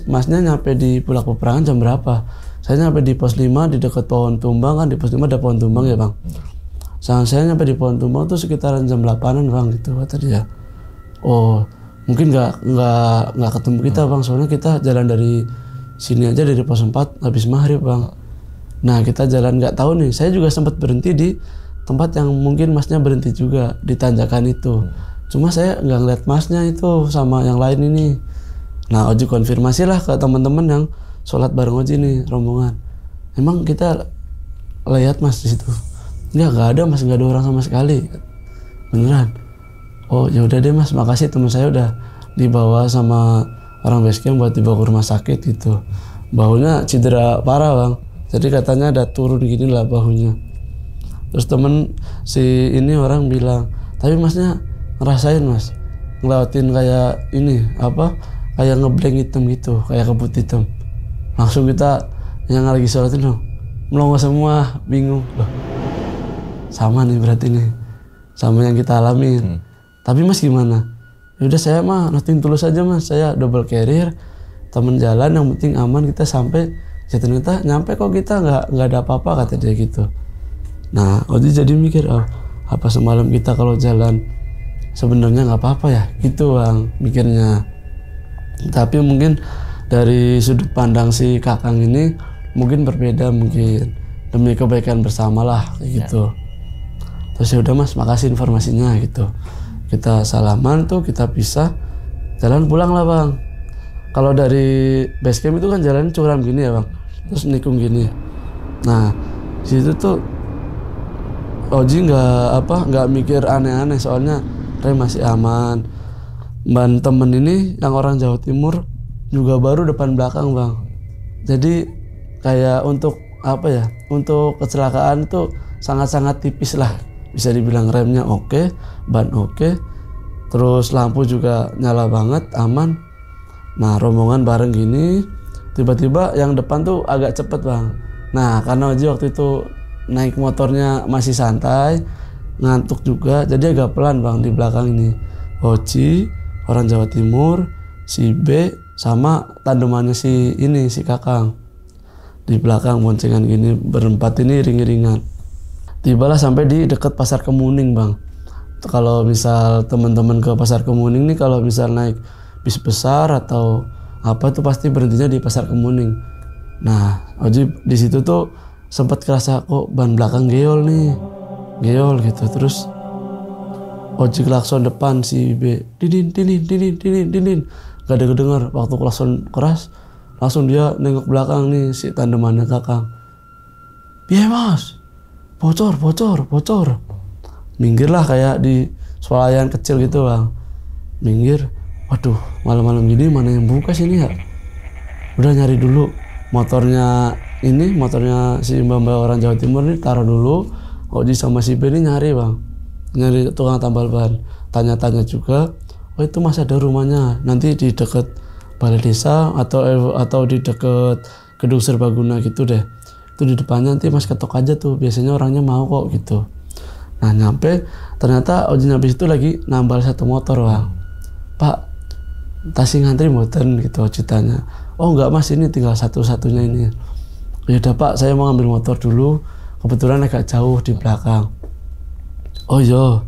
Masnya nyampe di Bulak Peperangan jam berapa? Saya nyampe di pos 5 di dekat pohon tumbang, kan di pos 5 ada pohon tumbang ya bang. Saya nyampe di pohon tumbang tuh sekitaran jam 8-an bang gitu kata dia. Oh mungkin nggak ketemu kita bang, soalnya kita jalan dari sini aja dari pos 4 habis maghrib bang. Nah kita jalan nggak tahu nih, saya juga sempat berhenti di tempat yang mungkin Masnya berhenti juga di tanjakan itu. Cuma saya nggak ngeliat Masnya itu sama yang lain ini. Nah Oji konfirmasi lah ke teman-teman yang sholat bareng Oji nih rombongan. Emang kita lihat Mas di situ? Nggak ada Mas, nggak ada orang sama sekali. Beneran? Oh ya udah deh Mas, makasih, teman saya udah dibawa sama orang base camp buat dibawa ke rumah sakit gitu. Bahunya cedera parah bang. Jadi katanya ada turun gini lah bahunya. Terus temen si ini orang bilang, tapi Masnya ngerasain Mas ngelewatin kayak ini apa? Kayak ngeblank hitam gitu, kayak kebut hitam. Langsung kita yang lagi sholatin loh, melongo semua, bingung loh. Sama nih berarti nih, sama yang kita alamin. Tapi Mas gimana? Yaudah saya mah nothing tulus aja Mas, saya double carrier, temen jalan yang penting aman kita sampai. Ya ternyata nyampe kok kita nggak ada apa-apa kata dia gitu. Nah Oji jadi mikir, oh apa semalam kita kalau jalan sebenarnya nggak apa-apa ya gitu bang mikirnya. Tapi mungkin dari sudut pandang si Kakang ini mungkin berbeda, mungkin demi kebaikan bersama lah kayak gitu. Terus ya udah Mas, makasih informasinya gitu. Kita salaman tuh, kita pisah, jalan pulang lah bang. Kalau dari base camp itu kan jalan curam gini ya bang, terus nikung gini. Nah situ tuh Oji nggak mikir aneh-aneh, soalnya rem masih aman. Ban temen ini yang orang Jawa Timur juga baru depan belakang bang. Jadi kayak untuk apa ya, untuk kecelakaan itu sangat-sangat tipis lah, bisa dibilang. Remnya oke, ban oke, terus lampu juga nyala banget, aman. Nah rombongan bareng gini, tiba-tiba yang depan tuh agak cepet bang, Nah karena Oji waktu itu naik motornya masih santai, ngantuk juga, jadi agak pelan bang di belakang ini. Oji, orang Jawa Timur, si B, sama tandemannya si Kakang. Di belakang boncengan gini, berempat ini iring-iringan. Tibalah sampai di dekat Pasar Kemuning bang. Kalau misal teman-teman ke Pasar Kemuning nih, kalau misal naik bis besar atau apa tuh pasti berhentinya di Pasar Kemuning. Nah Oji di situ tuh sempat kerasa kok ban belakang geol gitu. Terus Oji klakson depan si B, dinin. Gak ada kedengar. Waktu klakson keras, langsung dia nengok belakang nih si tandemannya Kakang. Piye mas? Bocor. Minggir lah kayak di swalayan kecil gitu bang. Minggir. Waduh, malam-malam gini mana yang buka sini ya? Udah nyari dulu. Motornya si mbak orang Jawa Timur nih taruh dulu. Oji sama si B ini nyari bang. Nyari tukang tambal ban. Tanya-tanya juga. Oh itu masih ada rumahnya. Nanti di dekat balai desa atau di dekat gedung serbaguna gitu deh. Itu di depannya nanti mas ketok aja tuh, biasanya orangnya mau kok gitu. Nah nyampe, ternyata Oji nyampe situ lagi nambal satu motor bang. Pak, tasih ngantri mboten gitu Oji tanya. Oh enggak mas, ini tinggal satu-satunya ini. Ya udah pak, saya mau ngambil motor dulu, kebetulan agak jauh di belakang. Oh iya,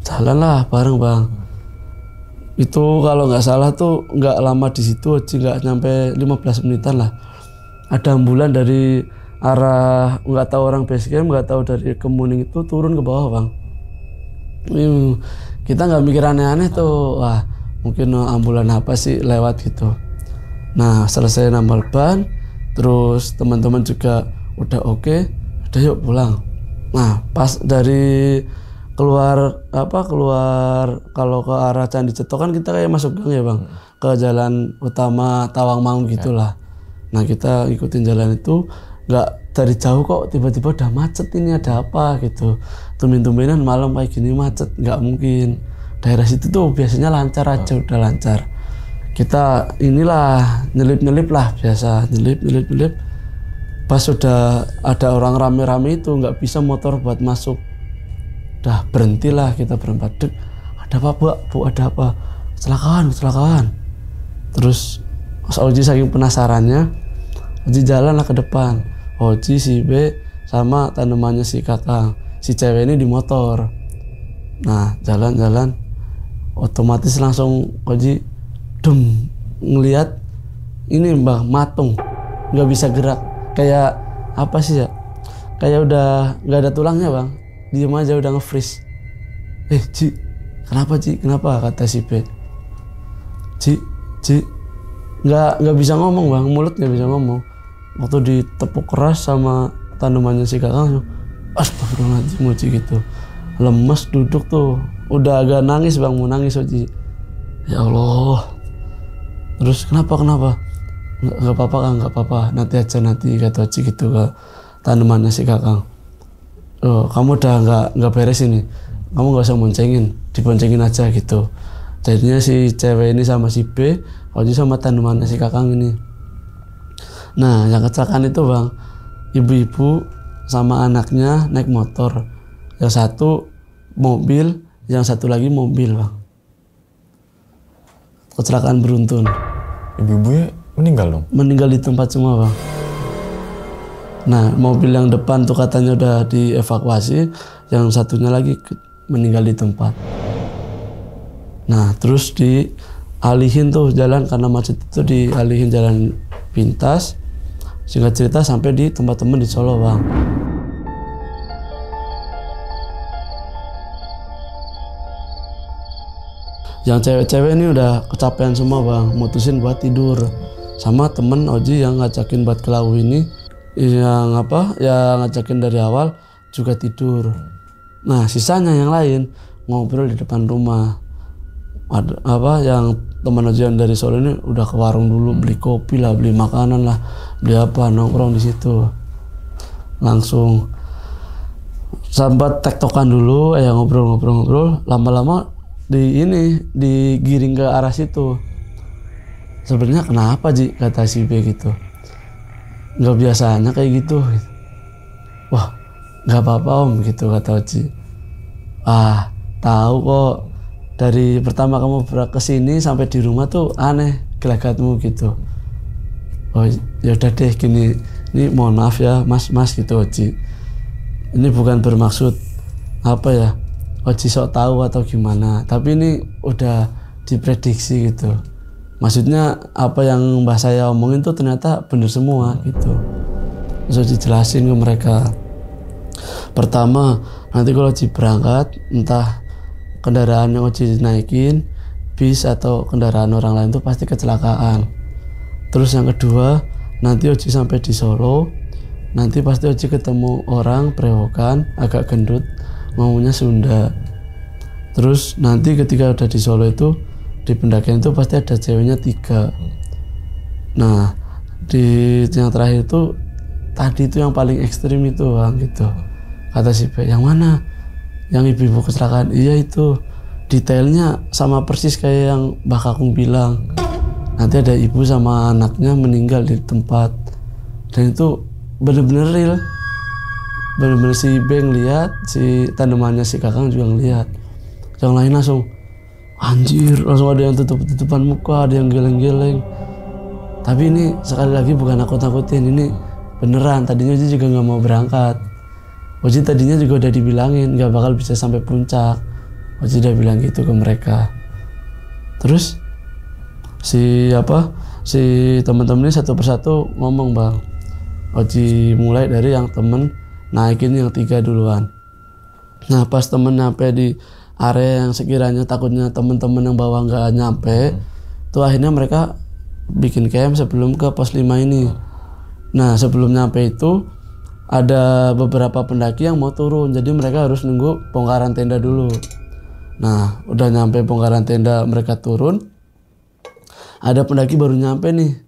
jalanlah bareng bang. Itu kalau nggak salah tuh nggak lama di situ, Oji nggak nyampe 15 menitan lah. Ada ambulan dari arah nggak tahu orang base camp, nggak tahu dari Kemuning itu turun ke bawah bang. Kita nggak mikir aneh-aneh tuh, wah mungkin ambulan apa sih lewat gitu. Nah selesai nambal ban, terus teman-teman juga udah oke, udah yuk pulang. Nah pas dari keluar kalau ke arah Candi Ceto kan kita kayak masuk gang ya bang, ke jalan utama Tawangmangu gitulah. Nah kita ikutin jalan itu, nggak dari jauh kok tiba-tiba udah macet, ini ada apa gitu. Tumben-tumbenan malam kayak gini macet, nggak mungkin. Daerah situ tuh biasanya lancar aja, udah lancar. Kita inilah nyelip-nyelip lah, biasa nyelip. Pas sudah ada orang rame-rame itu nggak bisa motor buat masuk. Udah berhentilah kita berempat. Dek, ada apa bu, ada apa? Kecelakaan. Terus Oji saking penasarannya, Oji jalan lah ke depan. Oji, si B, sama tandemannya si Kakang. Si cewek ini di motor. Nah jalan, otomatis langsung Oji ngelihat ini mbah matung, nggak bisa gerak. Kayak apa sih ya? Kayak udah nggak ada tulangnya bang. Diem aja udah nge-freeze. Ji, kenapa Ji? Kenapa? Kata si B. Ji, nggak bisa ngomong bang, mulut nggak bisa ngomong. Waktu ditepuk keras sama tandemannya si Kakang, astagfirullahaladzim Oji gitu. Lemes duduk tuh, udah agak nangis bang, mau nangis Oji. Ya Allah. Terus kenapa? Nggak apa-apa Kang, nggak apa-apa. Nanti kata Oji gitu ke tandemannya si Kakang. Oh, kamu udah nggak beres ini, kamu nggak usah diboncengin aja gitu. Jadinya si cewek ini sama si B, Oji sama tandemannya si Kakang ini. Nah yang kecelakaan itu bang, ibu-ibu sama anaknya naik motor, yang satu mobil, yang satu lagi mobil bang. Kecelakaan beruntun. Ibu-ibunya meninggal dong? Meninggal di tempat semua bang. Nah mobil yang depan tuh katanya udah dievakuasi, yang satunya lagi meninggal di tempat. Nah terus dialihin tuh jalan, karena macet itu dialihin jalan pintas. Singkat cerita sampai di tempat temen di Solo bang. Yang cewek-cewek ini udah kecapean semua bang, mutusin buat tidur. Sama temen Oji yang ngajakin buat ke Lawu ini, yang ngajakin dari awal juga tidur. Nah sisanya yang lain ngobrol di depan rumah. Yang teman Oji yang dari Solo ini udah ke warung dulu, beli kopi lah, beli makanan lah, beli apa, nongkrong di situ. Langsung sampai tektokan dulu, ngobrol, lama-lama digiring ke arah situ. Sebenarnya kenapa Ji, kata si B gitu. nggak biasanya kayak gitu. Wah, nggak apa-apa om gitu kata Oji. Ah, tahu kok dari pertama kamu kesini sampai di rumah tuh aneh gelagatmu gitu. Oh ya udah deh gini, ini mohon maaf ya mas gitu Oji. Ini bukan bermaksud apa ya Oji sok tahu atau gimana, tapi ini udah diprediksi gitu. Maksudnya apa yang mbah saya omongin tuh ternyata bener semua gitu. Terus Oji jelasin ke mereka. Pertama, nanti kalau Oji berangkat, entah kendaraan yang Oji naikin, bis atau kendaraan orang lain tuh pasti kecelakaan. Terus yang kedua, nanti Oji sampai di Solo, nanti pasti Oji ketemu orang berewokan, agak gendut, ngomongnya Sunda. Terus nanti ketika udah di Solo itu, di pendakian itu pasti ada ceweknya 3. Nah, di yang terakhir itu, tadi itu yang paling ekstrim itu bang gitu. Kata si B, yang mana? Yang ibu-ibu kecelakaan? Iya itu, detailnya sama persis kayak yang Mbah Kakung bilang. Nanti ada ibu sama anaknya meninggal di tempat, dan itu bener-bener real, bener-bener si Beng lihat, si tanamannya si Kakang juga ngeliat. Yang lain langsung anjir, langsung ada yang tutupan muka, ada yang geleng-geleng. Tapi ini sekali lagi bukan nakut-nakutin, ini beneran. Tadinya Oji juga nggak mau berangkat. Oji tadinya juga udah dibilangin nggak bakal bisa sampai puncak. Oji udah bilang gitu ke mereka. Terus si teman-teman ini satu persatu ngomong bang. Oji mulai dari yang temen naikin yang 3 duluan. Nah pas temen nyampe di area yang sekiranya takutnya temen-temen yang bawah nggak nyampe, tuh akhirnya mereka bikin camp sebelum ke pos 5 ini. Nah sebelum nyampe itu ada beberapa pendaki yang mau turun, jadi mereka harus nunggu bongkaran tenda dulu. Nah udah nyampe bongkaran tenda, mereka turun. Ada pendaki baru nyampe nih,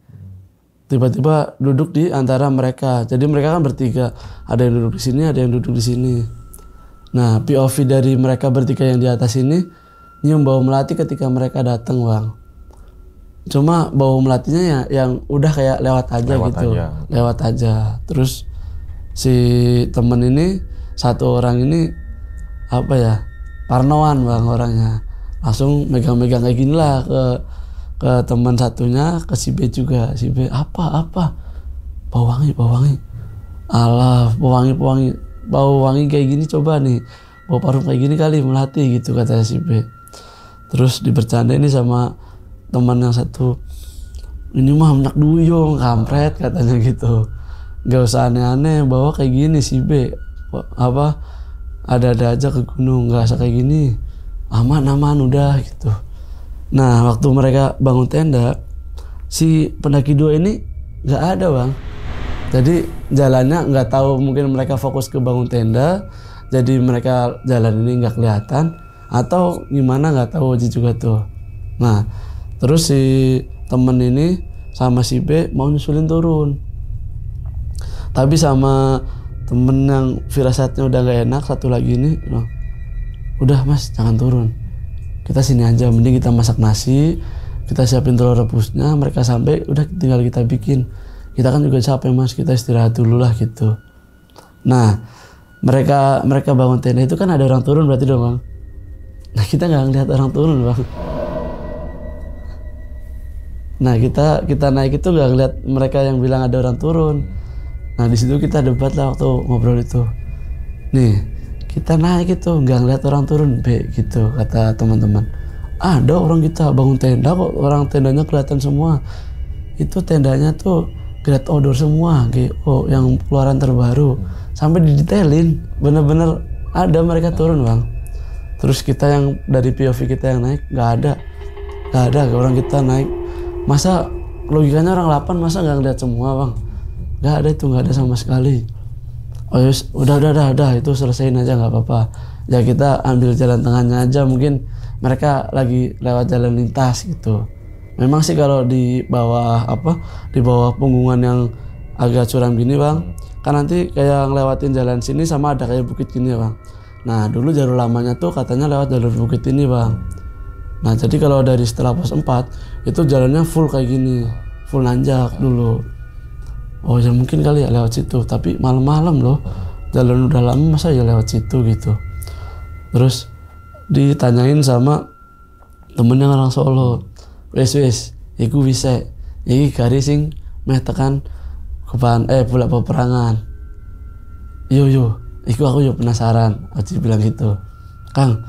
tiba-tiba duduk di antara mereka. Jadi mereka kan bertiga, ada yang duduk di sini, ada yang duduk di sini. Nah POV dari mereka bertiga yang di atas ini nyium bau melati ketika mereka datang bang. Cuma bau melatinya ya yang udah kayak lewat aja. Terus si temen ini, satu orang ini apa ya, parnoan bang orangnya, langsung megang-megang kayak gini lah ke teman satunya, ke si B juga. Si B apa bau wangi, alah bau wangi kayak gini, coba nih bau parfum kayak gini kali melati gitu kata si B. Terus dibercanda ini sama teman yang satu, ini mah minyak duyung kampret katanya gitu, nggak usah aneh-aneh bawa kayak gini. Si B apa ada aja ke gunung, nggak usah kayak gini, aman udah gitu. Nah waktu mereka bangun tenda, si pendaki 2 ini nggak ada bang. Jadi jalannya nggak tahu, mungkin mereka fokus ke bangun tenda, jadi mereka jalan ini nggak kelihatan atau gimana nggak tahu Oji juga tuh. Nah terus si temen ini sama si B mau nyusulin turun, tapi sama temen yang firasatnya udah nggak enak satu lagi ini, udah mas jangan turun, kita sini aja, mending kita masak nasi, kita siapin telur rebusnya, mereka sampai udah tinggal kita bikin, kita kan juga capek mas, kita istirahat dulu lah gitu. Nah mereka bangun tenda itu kan ada orang turun berarti dong bang. Nah kita nggak ngeliat orang turun bang. Nah kita naik itu nggak ngeliat mereka yang bilang ada orang turun. Nah di situ kita debat lah waktu ngobrol itu, nih kita naik itu nggak ngeliat orang turun B gitu kata teman-teman. Ada orang, kita bangun tenda kok, orang tendanya kelihatan semua. Itu tendanya tuh Great Outdoor semua, GO yang keluaran terbaru, sampai didetailin, bener-bener ada mereka turun bang. Terus kita yang dari POV kita yang naik nggak ada orang kita naik. Masa logikanya orang 8 masa nggak ngeliat semua bang? Nggak ada itu, nggak ada sama sekali. Oh yus, udah itu selesaiin aja nggak apa-apa. Ya kita ambil jalan tengahnya aja, mungkin mereka lagi lewat jalan lintas gitu. Memang sih kalau di bawah punggungan yang agak curam gini bang, kan nanti kayak ngelewatin jalan sini sama ada kayak bukit gini bang. Nah dulu jalur lamanya tuh katanya lewat jalur bukit ini bang. Nah jadi kalau dari setelah pos 4 itu jalannya full kayak gini, full nanjak dulu. oh ya mungkin kali ya lewat situ, tapi malam-malam loh, jalan udah lama masa ya lewat situ gitu. Terus ditanyain sama temennya orang Solo, wes iku wise iki garis sing meh tekan bulak peperangan. Yo iku aku yo penasaran. Oji bilang gitu, Kang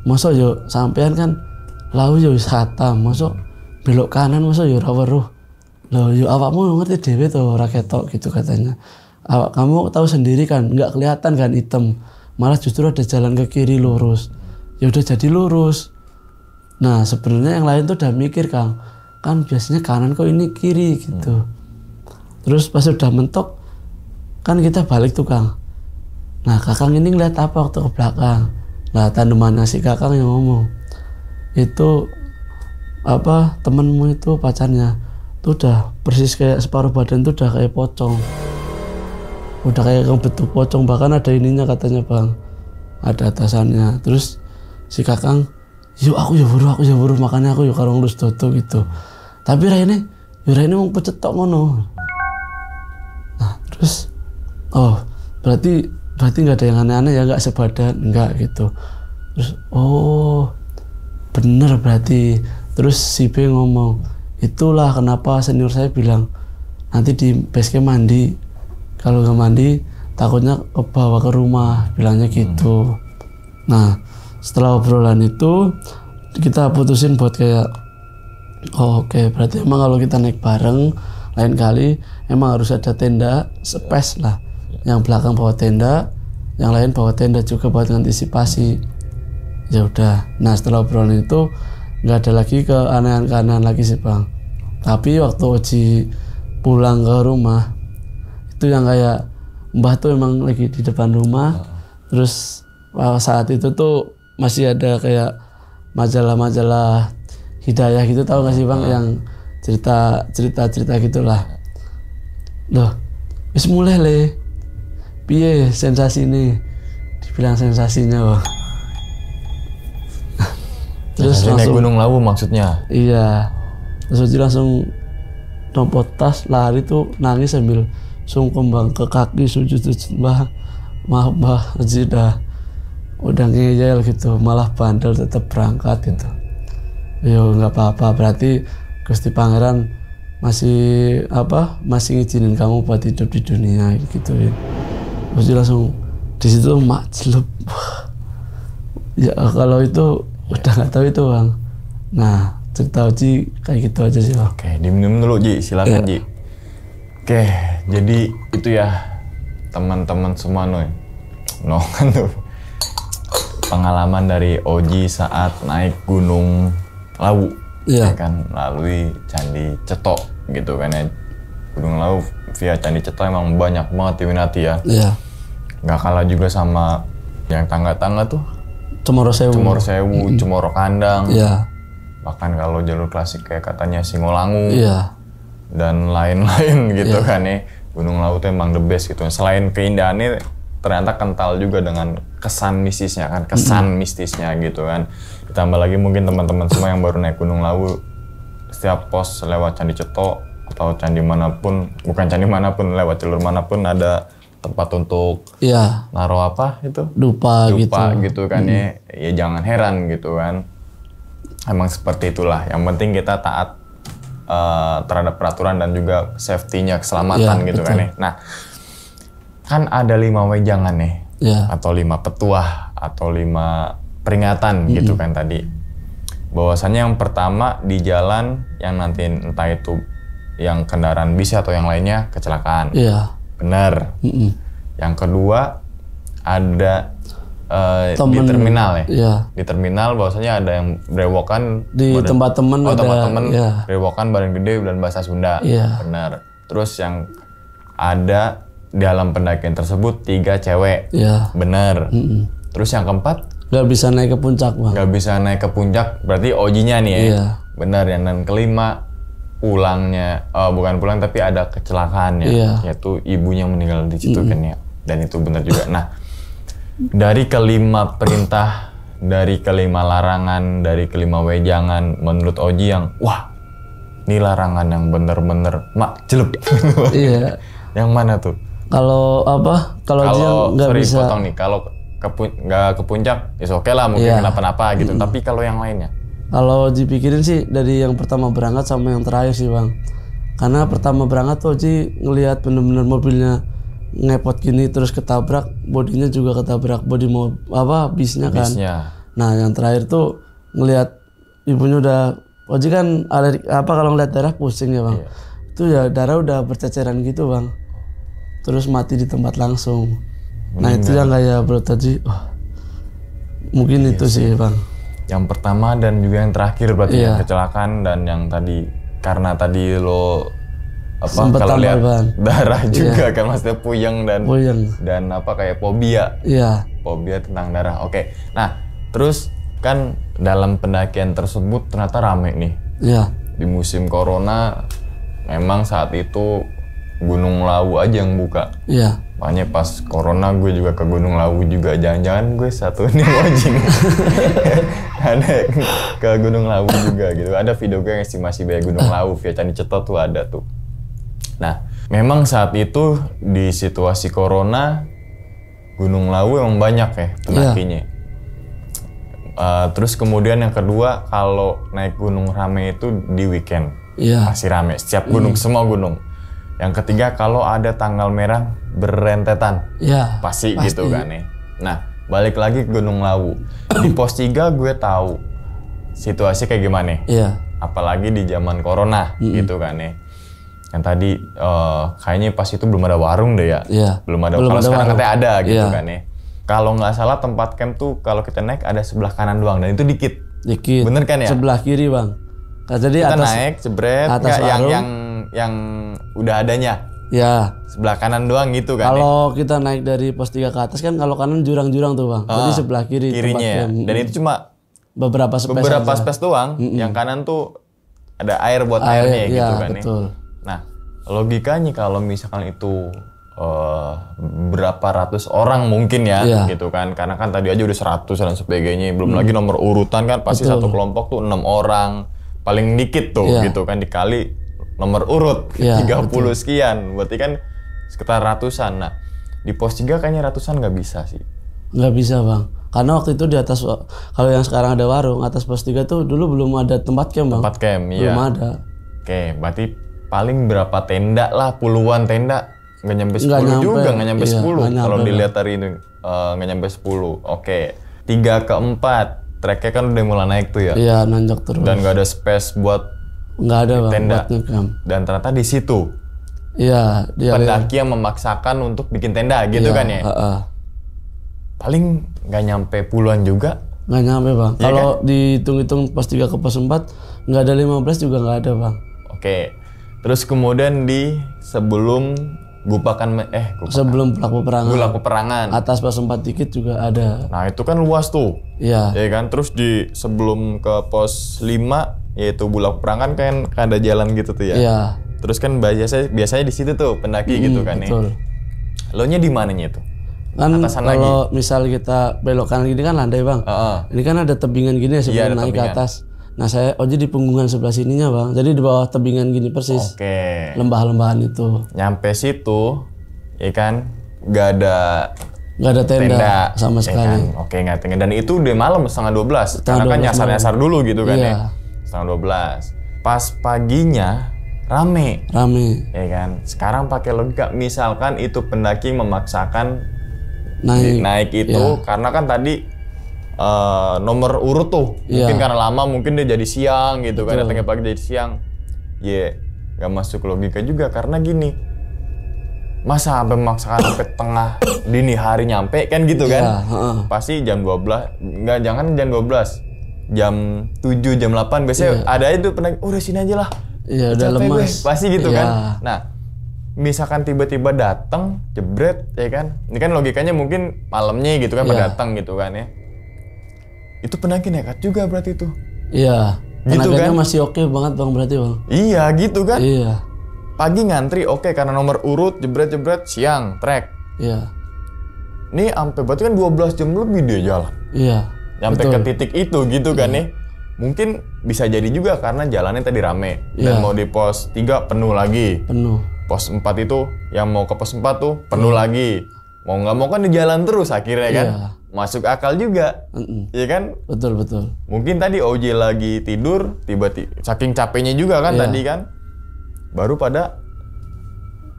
masa yo sampean kan lau yo wis khatam, masa belok kanan masa yo ora weruh. Loh, yuk awakmu ngerti dewe tuh ora ketok gitu katanya. Awak kamu tahu sendiri kan, nggak kelihatan kan hitam. Malah justru ada jalan ke kiri lurus. Ya udah jadi lurus. Nah sebenarnya yang lain tuh udah mikir Kang, kan biasanya kanan kok ini kiri gitu. Terus pas udah mentok, kan kita balik tuh Kang. Nah Kakang ini ngeliat apa waktu ke belakang? Nah tandemanya si Kakang yang ngomong, itu apa temenmu itu pacarnya tuh udah persis kayak separuh badan tuh udah kayak pocong, udah kayak bentuk pocong, bahkan ada ininya katanya Bang, ada atasannya. Terus si Kakang, yuk aku ya buru makanya aku yuk karo ngelus dodo gitu. Tapi Raine mau pecetok ngono. Nah terus oh berarti nggak ada yang aneh-aneh ya, nggak sebadan enggak gitu. Terus oh bener berarti. Terus si B ngomong, itulah kenapa senior saya bilang nanti di basecamp mandi, kalau nggak mandi takutnya kebawa ke rumah, bilangnya gitu. Nah setelah obrolan itu kita putusin buat kayak oke, berarti emang kalau kita naik bareng lain kali emang harus ada tenda space lah, yang belakang bawa tenda, yang lain bawa tenda juga buat antisipasi. Ya udah, nah setelah obrolan itu nggak ada lagi keanehan lagi sih Bang. Tapi waktu Oji pulang ke rumah itu yang kayak Mbah tuh emang lagi di depan rumah. Terus saat itu tuh masih ada kayak majalah-majalah hidayah gitu, tahu nggak sih Bang, yang cerita gitulah. Loh wis mulai le piye sensasi ini, dibilang sensasinya Bang. Terus langsung naik Gunung Lawu maksudnya? Iya. Terus Oji langsung nompot tas, lari tuh nangis sambil sungkem Bang, ke kaki sujud Mbah, maaf Mbah, Oji udah ngeyel gitu, malah bandel tetap berangkat gitu. Yo nggak apa-apa, berarti Gusti Pangeran masih ngizinin kamu buat hidup di dunia gitu ya. Oji langsung di situ majlub. Ya kalau itu udah nggak tahu itu Bang. Nah cerita Oji kayak gitu aja sih Bang. Oke, diminum dulu Ji, silakan Ji. Oke, jadi itu ya teman-teman semua kan tuh pengalaman dari Oji saat naik Gunung Lawu, ya kan, melalui Candi Cetok gitu kan ya. Gunung Lawu via Candi Cetok emang banyak banget diminati ya. Iya. Nggak kalah juga sama yang tangga-tangga tuh. Cemoro Sewu, Cemoro Kandang. Iya. Bahkan kalau jalur klasik kayak katanya Singolangu. Iya. Dan lain-lain gitu kan ya. Gunung Lawu tuh emang the best gitu. Selain keindahannya ternyata kental juga dengan kesan mistisnya kan, mistisnya gitu kan. Ditambah lagi mungkin teman-teman semua yang baru naik Gunung Lawu, setiap pos lewat Candi Cetok atau candi manapun, bukan candi manapun, lewat jalur manapun ada tempat untuk naruh apa itu? Dupa gitu kan ya. Ya jangan heran gitu kan. Emang seperti itulah. Yang penting kita taat terhadap peraturan dan juga safety-nya, keselamatan gitu betul. Kan ya. Nah, kan ada 5 wejangan nih. Atau 5 petuah atau 5 peringatan gitu kan tadi. Bahwasannya yang pertama di jalan yang nanti entah itu yang kendaraan bis atau yang lainnya kecelakaan. Benar. Yang kedua ada di terminal ya. Di terminal bahwasanya ada yang berewokan di tempat teman berewokan bareng gede dan bahasa Sunda. Benar. Terus yang ada dalam pendakian tersebut 3 cewek. Benar. Terus yang keempat nggak bisa naik ke puncak Bang. Nggak bisa naik ke puncak berarti Ojinya nih ya. Benar. Dan kelima pulangnya, bukan pulang tapi ada kecelakaannya, yaitu ibunya meninggal di situ kan ya. Dan itu benar juga. Nah, dari kelima perintah, dari kelima larangan, dari kelima wejangan, menurut Oji yang wah Ini larangan yang bener-bener mak jelek. Iya. Yang mana tuh? Kalau apa? Kalau dia nggak sorry, bisa. potong nih. Kalau nggak ke puncak, ya oke lah mungkin Iya. kenapa-napa gitu. Tapi kalau yang lainnya? Kalau dipikirin sih dari yang pertama berangkat sama yang terakhir sih bang. Karena pertama berangkat tuh Oji ngelihat bener-bener mobilnya ngepot gini terus ketabrak, bodinya juga ketabrak bodi bisnya kan. Bisnya. Nah yang terakhir tuh ngelihat ibunya udah Oji kan kalau ngeliat darah pusing ya bang. Iya. Itu ya darah udah berceceran gitu bang. Terus mati di tempat langsung. Nah itu yang kayak bro tadi, mungkin itu sih bang. Yang pertama dan juga yang terakhir berarti Iya. yang kecelakaan dan yang tadi karena tadi lo Sempet kalau lihat tambal ban. darah juga kan maksudnya puyeng Puyeng. dan kayak fobia Iya. tentang darah. Oke. Nah, terus kan dalam pendakian tersebut ternyata rame nih. Iya. Di musim corona memang saat itu Gunung Lawu aja yang buka. Iya. Makanya pas corona gue juga ke Gunung Lawu juga. Jangan-jangan gue satu nih wajing. Ada ke Gunung Lawu juga gitu. Ada video gue yang estimasi biaya Gunung Lawu via Candi Ceto tuh ada tuh. Nah, memang saat itu di situasi corona Gunung Lawu emang banyak ya pendakinya. Terus kemudian yang kedua kalau naik gunung rame itu di weekend. Iya. Masih rame, setiap gunung, semua gunung. Yang ketiga kalau ada tanggal merah berentetan, Iya. pasti gitu kan ya. Nah, balik lagi ke Gunung Lawu. Di pos 3 gue tahu situasi kayak gimana. Iya. Apalagi di zaman corona gitu kan ya. Yang tadi kayaknya pas itu belum ada warung deh ya. Iya. Belum ada. Kalau sekarang katanya ada gitu Iya. kan ya. Kalau nggak salah tempat camp tuh kalau kita naik ada sebelah kanan doang dan itu dikit. Dikit. Bener kan ya? Sebelah kiri bang. Nah, jadi Kita atas. naik jebret atas nggak warung. yang udah adanya. Ya. Sebelah kanan doang gitu kan. Kalau kita naik dari pos 3 ke atas kan kalau kanan jurang-jurang tuh bang. Jadi sebelah kiri. Kirinya ya. tempat camp. Dan itu cuma beberapa space doang. Yang kanan tuh ada air buat airnya gitu iya, kan betul. ya. Nah, logikanya kalau misalkan itu berapa ratus orang mungkin ya Iya. gitu kan. Karena kan tadi aja udah 100 dan sebagainya. Belum lagi nomor urutan kan pasti satu kelompok tuh 6 orang. Paling dikit tuh Iya. gitu kan dikali nomor urut Iya, 30 sekian. Berarti kan sekitar ratusan. Nah, di pos 3 kayaknya ratusan nggak bisa sih. Nggak bisa bang. Karena waktu itu di atas, kalau yang sekarang ada warung, atas pos 3 tuh dulu belum ada tempat camp bang. Tempat camp, iya. Belum ada. Oke, berarti paling berapa tenda lah, puluhan tenda. Nggak nyampe 10 Nggak juga, nyampe. nggak nyampe Iya, 10. nggak nyampe, Kalau Bang. dilihat hari ini, nggak nyampe 10. Oke, 3 ke 4. Treknya kan udah mulai naik tuh ya. Iya nanjak terus. Dan nggak ada space buat Nggak ada bang tenda. buat ngecamp. Dan ternyata di situ Iya. Dia. pendaki yang memaksakan untuk bikin tenda gitu kan ya. Paling nggak nyampe puluhan juga. Nggak nyampe bang. Iya Kalau dihitung-hitung pos 3 ke pos 4 nggak ada 15 juga nggak ada bang. Oke, terus kemudian di sebelum Sebelum pelaku peperangan. Gula peperangan. Atas pos 4 dikit juga ada. Nah itu kan luas tuh. Iya. Ya kan, terus di sebelum ke pos 5 yaitu Bulak Perangan kan ada jalan gitu tuh ya. Iya. Terus kan biasanya di situ tuh pendaki gitu kan betul. nih. Lo nya di mananya tuh? Kan Atasan kalau misal kita belok kanan gini kan landai bang. Ini kan ada tebingan gini ya sebelum Iya, ada naik ke tebingan. atas. Nah saya Oji di punggungan sebelah sininya bang. Jadi di bawah tebingan gini persis. Oke. Lembah-lembahan itu. Nyampe situ, ya kan, nggak ada Nggak ada tenda, sama ya sekali. kan? Oke, nggak ada tenda. Dan itu udah malam setengah 12. Karena kan 12 nyasar-nyasar dulu gitu kan Iya. ya. Setengah 12. Pas paginya rame. Rame. Ya kan. Sekarang pakai logika, misalkan itu pendaki memaksakan Naik. itu karena kan tadi nomor urut tuh. Mungkin Iya. karena lama, mungkin dia jadi siang gitu kan. Datangnya pagi jadi siang. Nggak masuk logika juga karena gini. Masa sampai memaksakan sampai tengah dini hari nyampe kan gitu kan? Iya, Pasti jam 12. Jangan jam 12. Jam 7, jam 8 biasanya ada itu pendaki, udah sini aja lah. Iya udah Capek lemas. gue. Pasti gitu Iya. kan. Nah, misalkan tiba-tiba datang jebret ya kan. Ini kan logikanya mungkin malamnya gitu kan pada datang gitu kan ya. Itu pendaki nekat juga berarti itu. Iya. Gitu Tenaganya kan? masih oke banget bang berarti bang. Iya gitu kan. Iya. Pagi ngantri oke karena nomor urut jebret-jebret, siang trek. Iya. Ini sampai berarti kan 12 jam lebih dia jalan. Iya. Nyampe betul. ke titik itu gitu kan ya. mungkin bisa jadi juga karena jalannya tadi rame dan mau di pos 3 penuh lagi. Penuh. Pos 4 itu yang mau ke pos 4 tuh penuh lagi. Mau nggak mau kan di jalan terus akhirnya kan. Masuk akal juga. Iya kan? Betul. Mungkin tadi OJ lagi tidur, tiba-tiba saking capeknya juga kan tadi kan. Baru pada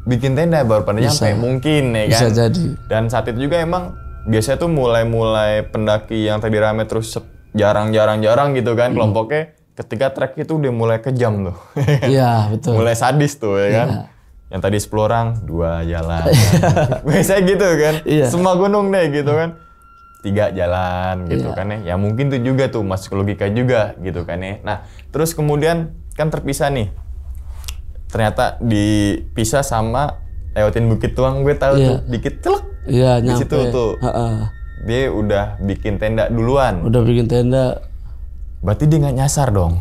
bikin tenda, baru pada nyampe mungkin ya kan. Bisa jadi. Dan saat itu juga emang biasanya tuh mulai pendaki yang tadi rame terus jarang gitu kan kelompoknya, ketika trek itu udah mulai kejam tuh. Iya, betul. Mulai sadis tuh ya kan. Yang tadi 10 orang, 2 jalan. Biasanya gitu kan. Semua gunung deh gitu kan. 3 jalan gitu kan ya. Ya mungkin tuh juga tuh masuk logika juga gitu kan ya. Nah, terus kemudian kan terpisah nih. Ternyata dipisah sama lewatin Bukit Tuang, gue tahu tuh dikit celek. Iya, di nyampe. situ tuh. Dia udah bikin tenda duluan. Udah bikin tenda. Berarti dia nggak nyasar dong?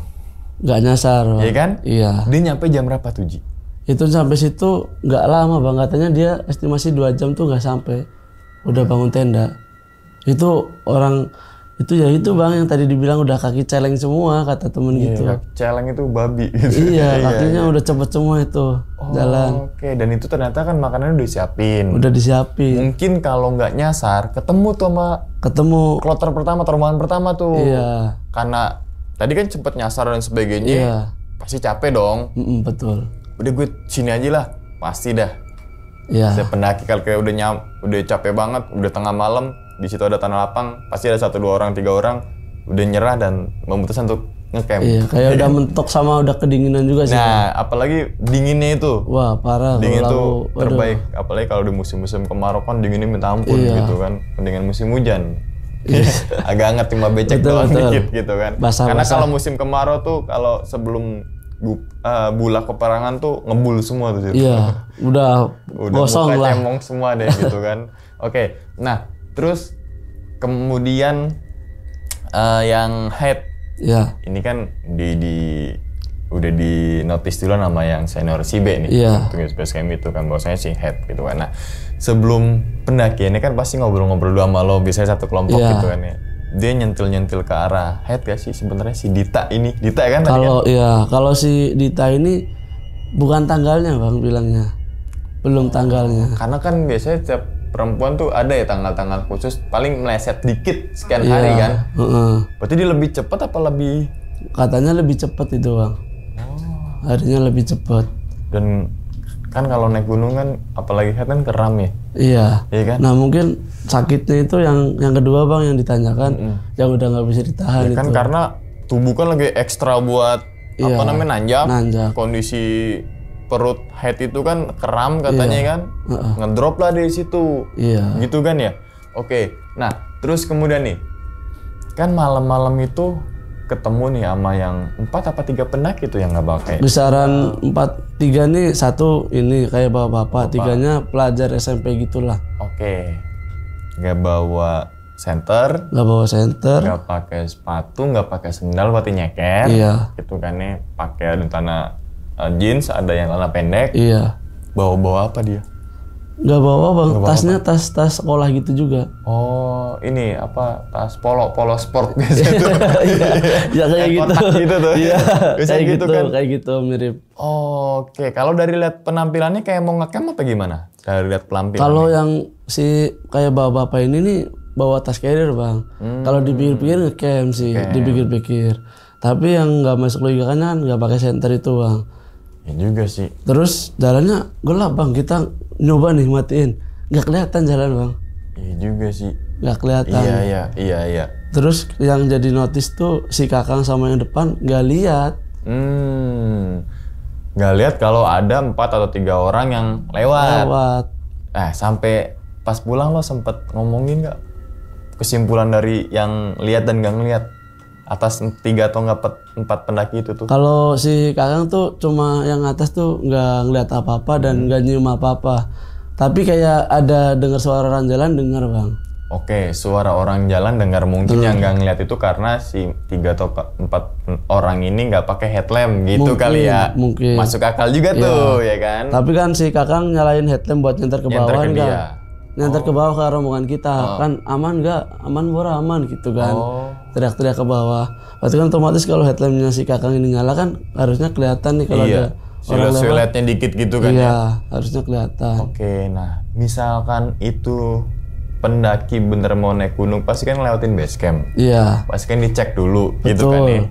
Nggak nyasar, Bang. Iya kan? Iya. Dia nyampe jam berapa tuh, Ji? Itu sampai situ nggak lama, Bang. Katanya dia estimasi 2 jam tuh nggak sampai. Udah bangun tenda. Itu orang itu ya itu Bang yang tadi dibilang udah kaki celeng semua kata temen gitu. Kaki celeng itu babi gitu. Iya, kakinya udah cepet semua itu jalan. Oke, dan itu ternyata kan makanannya udah disiapin. Udah disiapin. Mungkin kalau nggak nyasar, ketemu tuh sama kloter pertama, rombongan pertama tuh. Iya. Karena tadi kan cepet nyasar dan sebagainya. Pasti capek dong. Betul. Udah gue sini aja lah, pasti dah. Iya. Saya pendaki kalau kayak udah capek banget, udah tengah malam. Di situ ada tanah lapang, pasti ada 1, 2 orang, 3 orang udah nyerah dan memutuskan untuk ngecamp. Iya, kayak udah mentok sama udah kedinginan juga sih. Nah, apalagi dinginnya itu. Wah, parah. Dingin itu terbaik, apalagi kalau di musim-musim kemarau kan dinginnya minta ampun gitu kan. Mendingan musim hujan. Agak hangat cuma becek doang dikit gitu kan. Karena kalau musim kemarau tuh kalau sebelum bulak peperangan tuh ngebul semua tuh situ. Iya, udah gosong lah. Cemong semua deh gitu kan. Oke, nah terus kemudian yang head, ini kan udah di notice dulu nama yang senior si B nih, tugas base camp itu kan bahwasanya si head gitu kan. Nah sebelum pendakiannya kan pasti ngobrol-ngobrol dulu sama lo, biasanya satu kelompok gitu kan ya. Dia nyentil ke arah head gak sih sebenarnya si Dita ini? Dita kan tadi kan? Kalau si Dita ini bukan tanggalnya Bang bilangnya, belum tanggalnya. Karena kan biasanya setiap perempuan tuh ada ya tanggal-tanggal khusus, paling meleset dikit sekian hari kan. Berarti dia lebih cepat apa lebih? Katanya lebih cepat itu Bang. Harinya lebih cepat. Dan kan kalau naik gunung kan apalagi kan keram ya. Iya kan? Nah mungkin sakitnya itu yang kedua Bang yang ditanyakan, yang udah nggak bisa ditahan ya kan itu. Karena tubuh kan lagi ekstra buat nanjak. Kondisi perut head itu kan keram katanya kan, ngedrop lah dari situ, gitu kan ya. Oke, nah terus kemudian nih, kan malam-malam itu ketemu nih sama yang 4 apa 3 pendaki itu yang nggak pakai. Besaran 3 nih, 1 ini kayak bapak-bapak, 3-nya pelajar SMP gitulah. Oke, nggak bawa senter, nggak pakai sepatu, nggak pakai sendal, berarti nyeker, gitu kan ya, pakai tanah jeans, ada yang celana pendek. Bawa apa dia? Nggak bawa Bang, tasnya tas sekolah gitu juga. Oh, ini apa? Tas polo sport biasa itu. Ya kayak gitu. Gitu tuh. Iya, kayak gitu kan. Kayak gitu mirip. Oke, kalau dari lihat penampilannya kayak mau ngecamp apa gimana? Dari lihat penampilannya. Kalau yang si kayak bapak ini nih bawa tas carrier Bang. Kalau dipikir-pikir ngecamp sih, dipikir-pikir. Tapi yang nggak masuk logika kan nggak pakai senter itu Bang. Ya juga sih. Terus jalannya gelap Bang, kita nyoba nih matiin, nggak kelihatan jalan Bang. Iya juga sih. Nggak kelihatan. Iya. Terus yang jadi notice tuh si Kakang sama yang depan nggak lihat. Nggak lihat kalau ada 4 atau 3 orang yang lewat. Sampai pas pulang lo sempet ngomongin nggak kesimpulan dari yang lihat dan nggak ngelihat atas 3 atau 4 pendaki itu tuh? Kalau si Kakang tuh cuma yang atas tuh nggak ngeliat apa-apa dan nggak nyium apa-apa. Tapi kayak ada dengar suara orang jalan, dengar Bang. Oke, suara orang jalan dengar, mungkin yang nggak ngeliat itu karena si 3 atau 4 orang ini nggak pakai headlamp gitu mungkin, kali ya. Mungkin. Masuk akal juga tuh ya kan. Tapi kan si Kakang nyalain headlamp buat nyenter ke bawah enggak? Nyenter ke bawah ke rombongan kita. Kan aman nggak? Aman Bora, aman gitu kan. teriak-teriak ke bawah. Berarti kan otomatis kalau headlamp-nya si Kakang ini nyala kan harusnya kelihatan nih kalau ada orang lewat. Siluetnya dikit gitu kan ya. Iya, harusnya kelihatan. Oke, nah misalkan itu pendaki bener mau naik gunung pasti kan ngelewatin base camp. Iya. Pasti kan dicek dulu gitu Betul. kan ya.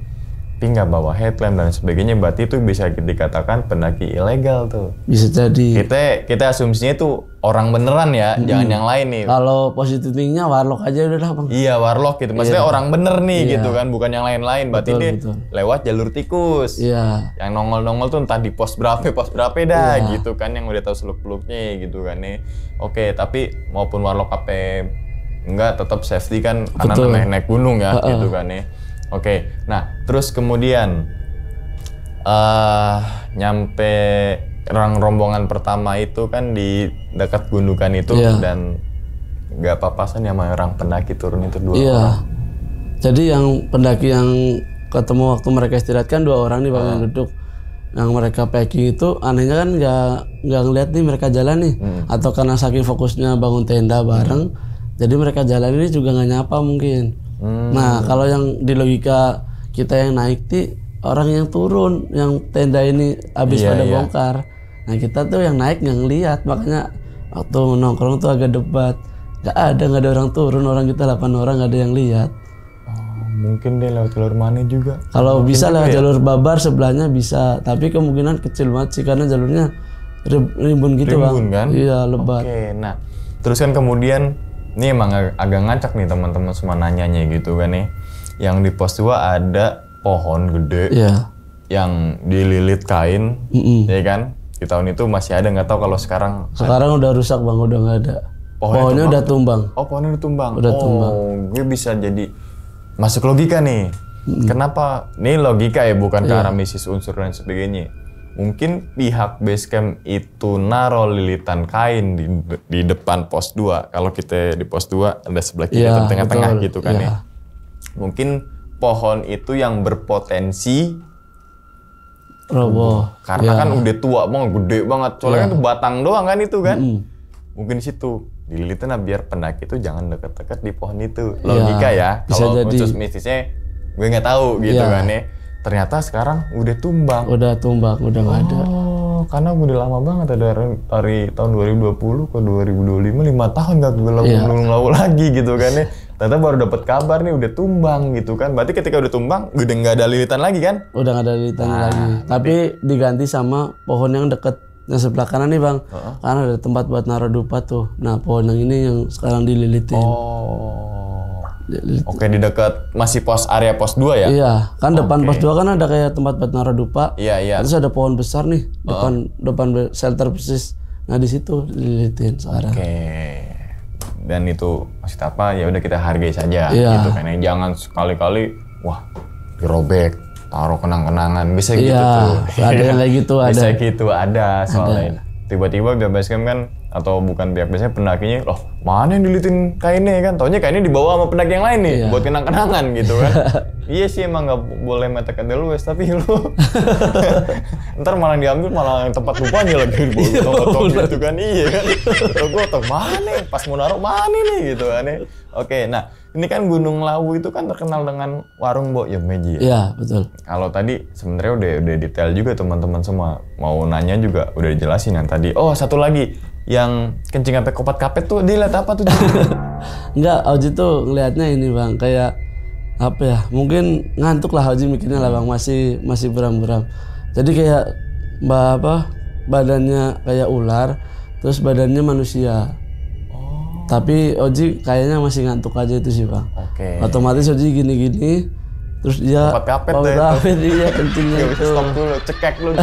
Tapi nggak bawa headlamp dan sebagainya, berarti itu bisa dikatakan pendaki ilegal tuh. Bisa jadi. Kita asumsinya tuh orang beneran ya, jangan yang lain nih. Kalau positifnya warlock aja udah lah Bang. Iya, warlock gitu. Maksudnya orang bener nih gitu kan, bukan yang lain-lain. Berarti dia betul. lewat jalur tikus. Iya. Yang nongol-nongol tuh entah di pos berapa dah gitu kan, yang udah tahu seluk-beluknya gitu kan nih. Oke, tapi maupun warlock apa enggak, tetap safety kan karena naik gunung ya gitu kan nih. Oke, nah terus kemudian nyampe rombongan pertama itu kan di dekat gundukan itu dan nggak papasan sama orang pendaki turun itu 2 orang. Jadi yang pendaki yang ketemu waktu mereka istirahat kan 2 orang nih Bang yang duduk. Yang mereka packing itu anehnya kan nggak ngeliat nih mereka jalan nih, atau karena saking fokusnya bangun tenda bareng, jadi mereka jalan ini juga nggak nyapa mungkin. Nah kalau yang di logika kita yang naik nih orang yang turun, yang tenda ini habis pada bongkar. Nah kita tuh yang naik nggak ngeliat, makanya waktu nongkrong tuh agak debat. Nggak ada orang turun, orang kita 8 orang nggak ada yang lihat. Mungkin dia lewat jalur mana juga. Kalau bisa lewat jalur Babar sebelahnya bisa, tapi kemungkinan kecil banget sih karena jalurnya rimbun gitu Bang. Kan? Iya, lebat. Oke, nah terus kan kemudian ini emang agak ngacak nih teman-teman semua nanyanya gitu kan nih. Yang di pos 2 ada pohon gede yang dililit kain, ya kan? Di tahun itu masih ada, nggak tahu kalau sekarang. Sekarang udah rusak Bang, udah nggak ada. Pohonnya udah tumbang. Oh, pohonnya udah tumbang. Udah tumbang. Gue bisa jadi masuk logika nih. Kenapa? Ini logika ya, bukan ke arah misis unsur dan sebagainya. Mungkin pihak base camp itu naro lilitan kain di depan pos 2. Kalau kita di pos 2 ada sebelah kiri atau tengah-tengah gitu kan ya. Mungkin pohon itu yang berpotensi roboh. Karena kan udah tua banget, gede banget. Soalnya kan itu batang doang kan itu kan. Mungkin di situ dililitin biar pendaki itu jangan deket-deket di pohon itu. Logika ya. Kalau khusus mistisnya gue nggak tahu gitu kan ya. Ternyata sekarang udah tumbang. Udah nggak ada. Oh, karena udah lama banget dari tahun 2020 ke 2025, 5 tahun nggak gunung lawu lagi gitu kan ya. Ternyata baru dapat kabar nih udah tumbang gitu kan. Berarti ketika udah tumbang udah nggak ada lilitan lagi kan? Udah nggak ada lilitan lagi. Tapi diganti sama pohon yang deket yang sebelah kanan nih Bang. Karena ada tempat buat naruh dupa tuh. Nah pohon yang ini yang sekarang dililitin. Oke, di dekat masih area pos 2 ya? Iya, kan depan pos 2 kan ada kayak tempat buat naruh dupa. Iya. Terus ada pohon besar nih depan shelter persis. Nah di situ dililitin sekarang. Oke. Dan itu maksud apa? Ya udah kita hargai saja gitu kan. Jangan sekali-kali wah dirobek, taruh kenang-kenangan. Bisa gitu tuh. Ada yang kayak gitu ada. Bisa gitu ada soalnya. Tiba-tiba di base camp kan atau bukan pihak biasanya pendakinya loh mana yang dilitin kainnya kan, taunya kainnya dibawa sama pendaki yang lain nih buat kenang-kenangan gitu kan. Iya sih emang nggak boleh metek edelweiss, tapi lu ntar malah diambil malah yang tempat lupanya lagi dibawa gitu kan. Iya kan, gue tau mana pas mau naruh mana nih gitu kan. Oke, nah ini kan Gunung Lawu itu kan terkenal dengan warung Mbok Yem Meji. Iya betul. Kalau tadi sebenarnya udah detail juga teman-teman semua, mau nanya juga udah dijelasin yang tadi. Oh satu lagi yang kencing sampai kopat kapet tuh dia lihat apa tuh? Enggak, Oji tuh ngelihatnya ini Bang, kayak apa ya? Mungkin ngantuk lah Oji mikirnya lah Bang, masih buram-buram. Jadi kayak badannya kayak ular, terus badannya manusia. Tapi Oji kayaknya masih ngantuk aja itu sih Bang. Oke. Otomatis Oji gini-gini, terus dia kopat kapet dia kencingnya itu. Stop dulu, cekek dulu.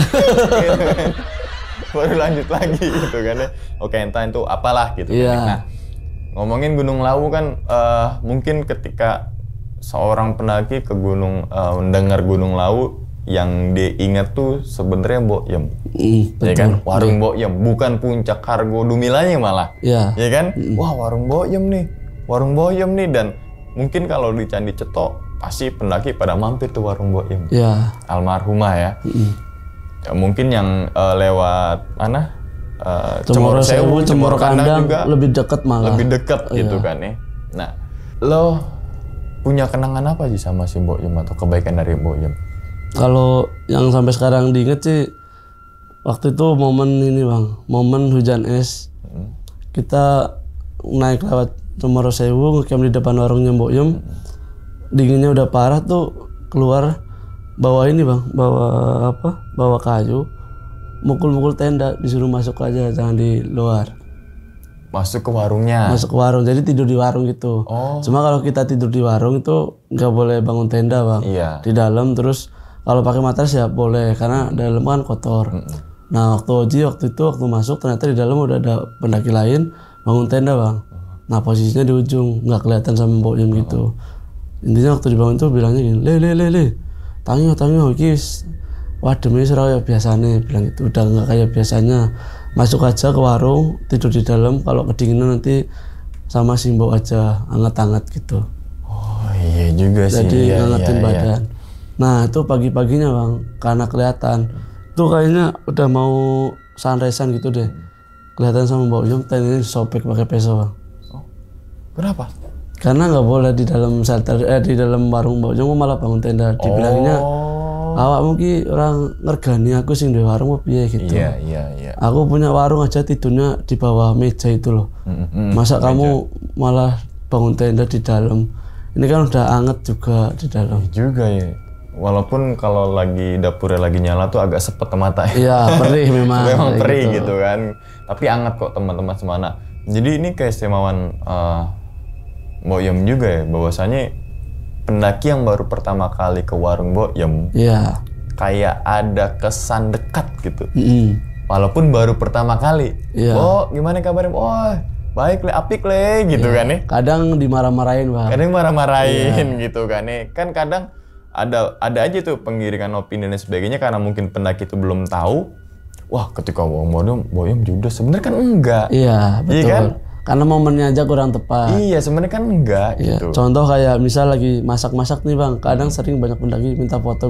Baru lanjut lagi gitu kan ya. Oke, entah itu apalah gitu kan. Nah, ngomongin Gunung Lawu kan mungkin ketika seorang pendaki ke gunung mendengar Gunung Lawu yang diingat tuh sebenarnya Mbok Yem. Ya kan? Warung Mbok Yem, bukan puncak kargo Dumilanya malah. Ya kan? Wah, warung Mbok Yem nih. Warung Mbok Yem nih, dan mungkin kalau di Candi Ceto pasti pendaki pada mampir tuh warung Mbok Yem. Almarhumah ya. Ya, mungkin yang lewat mana Cemoro Sewu, Cemoro Kandang juga lebih dekat malah. Lebih dekat gitu kan ya. Nah, lo punya kenangan apa sih sama si Mbok Yum atau kebaikan dari Mbok Yum? Kalau yang sampai sekarang diinget sih, waktu itu momen ini bang, momen hujan es. Kita naik lewat Cemoro Sewu, ngecamp di depan warungnya Mbok Yum. Dinginnya udah parah tuh, keluar bawa ini bang, bawa kayu, mukul-mukul tenda, disuruh masuk aja, jangan di luar. Masuk ke warungnya? Masuk ke warung, jadi tidur di warung gitu. Cuma kalau kita tidur di warung itu nggak boleh bangun tenda bang. Iya. Di dalam, terus kalau pakai matras ya boleh, karena dalam kan kotor. Nah waktu masuk ternyata di dalam udah ada pendaki lain bangun tenda bang. Nah posisinya di ujung, nggak kelihatan sama Mbok Yum gitu. Intinya waktu dibangun tuh bilangnya gini, le, tangyo, kis. Wah demi serau ya biasanya, bilang gitu. Udah nggak kayak biasanya. Masuk aja ke warung, tidur di dalam. Kalau kedinginan nanti sama si Mbok aja, hangat-hangat gitu. Oh iya juga sih. Jadi ngangetin badan. Nah itu pagi-paginya bang, karena kelihatan. Tuh kayaknya udah mau sunrise-an gitu deh. Kelihatan sama Mbok Yum, tadinya sobek pakai peso bang. Kenapa? Karena nggak boleh di dalam shelter, di dalam warung Mbok Yum malah bangun tenda. Dibilangnya, awak mungkin orang ngergani aku sing di warung apa piye gitu. Iya. Aku punya warung aja tidurnya di bawah meja itu loh. Masa kamu malah bangun tenda di dalam? Ini kan udah anget juga di dalam. Juga ya. Walaupun kalau lagi dapurnya lagi nyala tuh agak sepet ke mata. Iya, perih memang. Memang perih gitu kan. Tapi anget kok teman-teman semana. Jadi ini keistimewaan Mbok Yum juga ya, bahwasanya pendaki yang baru pertama kali ke warung Mbok Yum, kayak ada kesan dekat gitu. Walaupun baru pertama kali. Oh, gimana kabarnya? Oh, baik le, apik le, gitu kan ya. Kadang dimarah-marahin bang. Kadang marah-marahin gitu kan ya. Kan kadang ada aja tuh penggiringan opini dan sebagainya karena mungkin pendaki itu belum tahu. Wah, ketika Mbok Yum judes, sebenarnya kan enggak. Iya, betul. Iya kan? Karena momennya aja kurang tepat. Iya, sebenarnya kan enggak gitu. Contoh kayak misal lagi masak-masak nih bang, kadang sering banyak pendaki minta foto.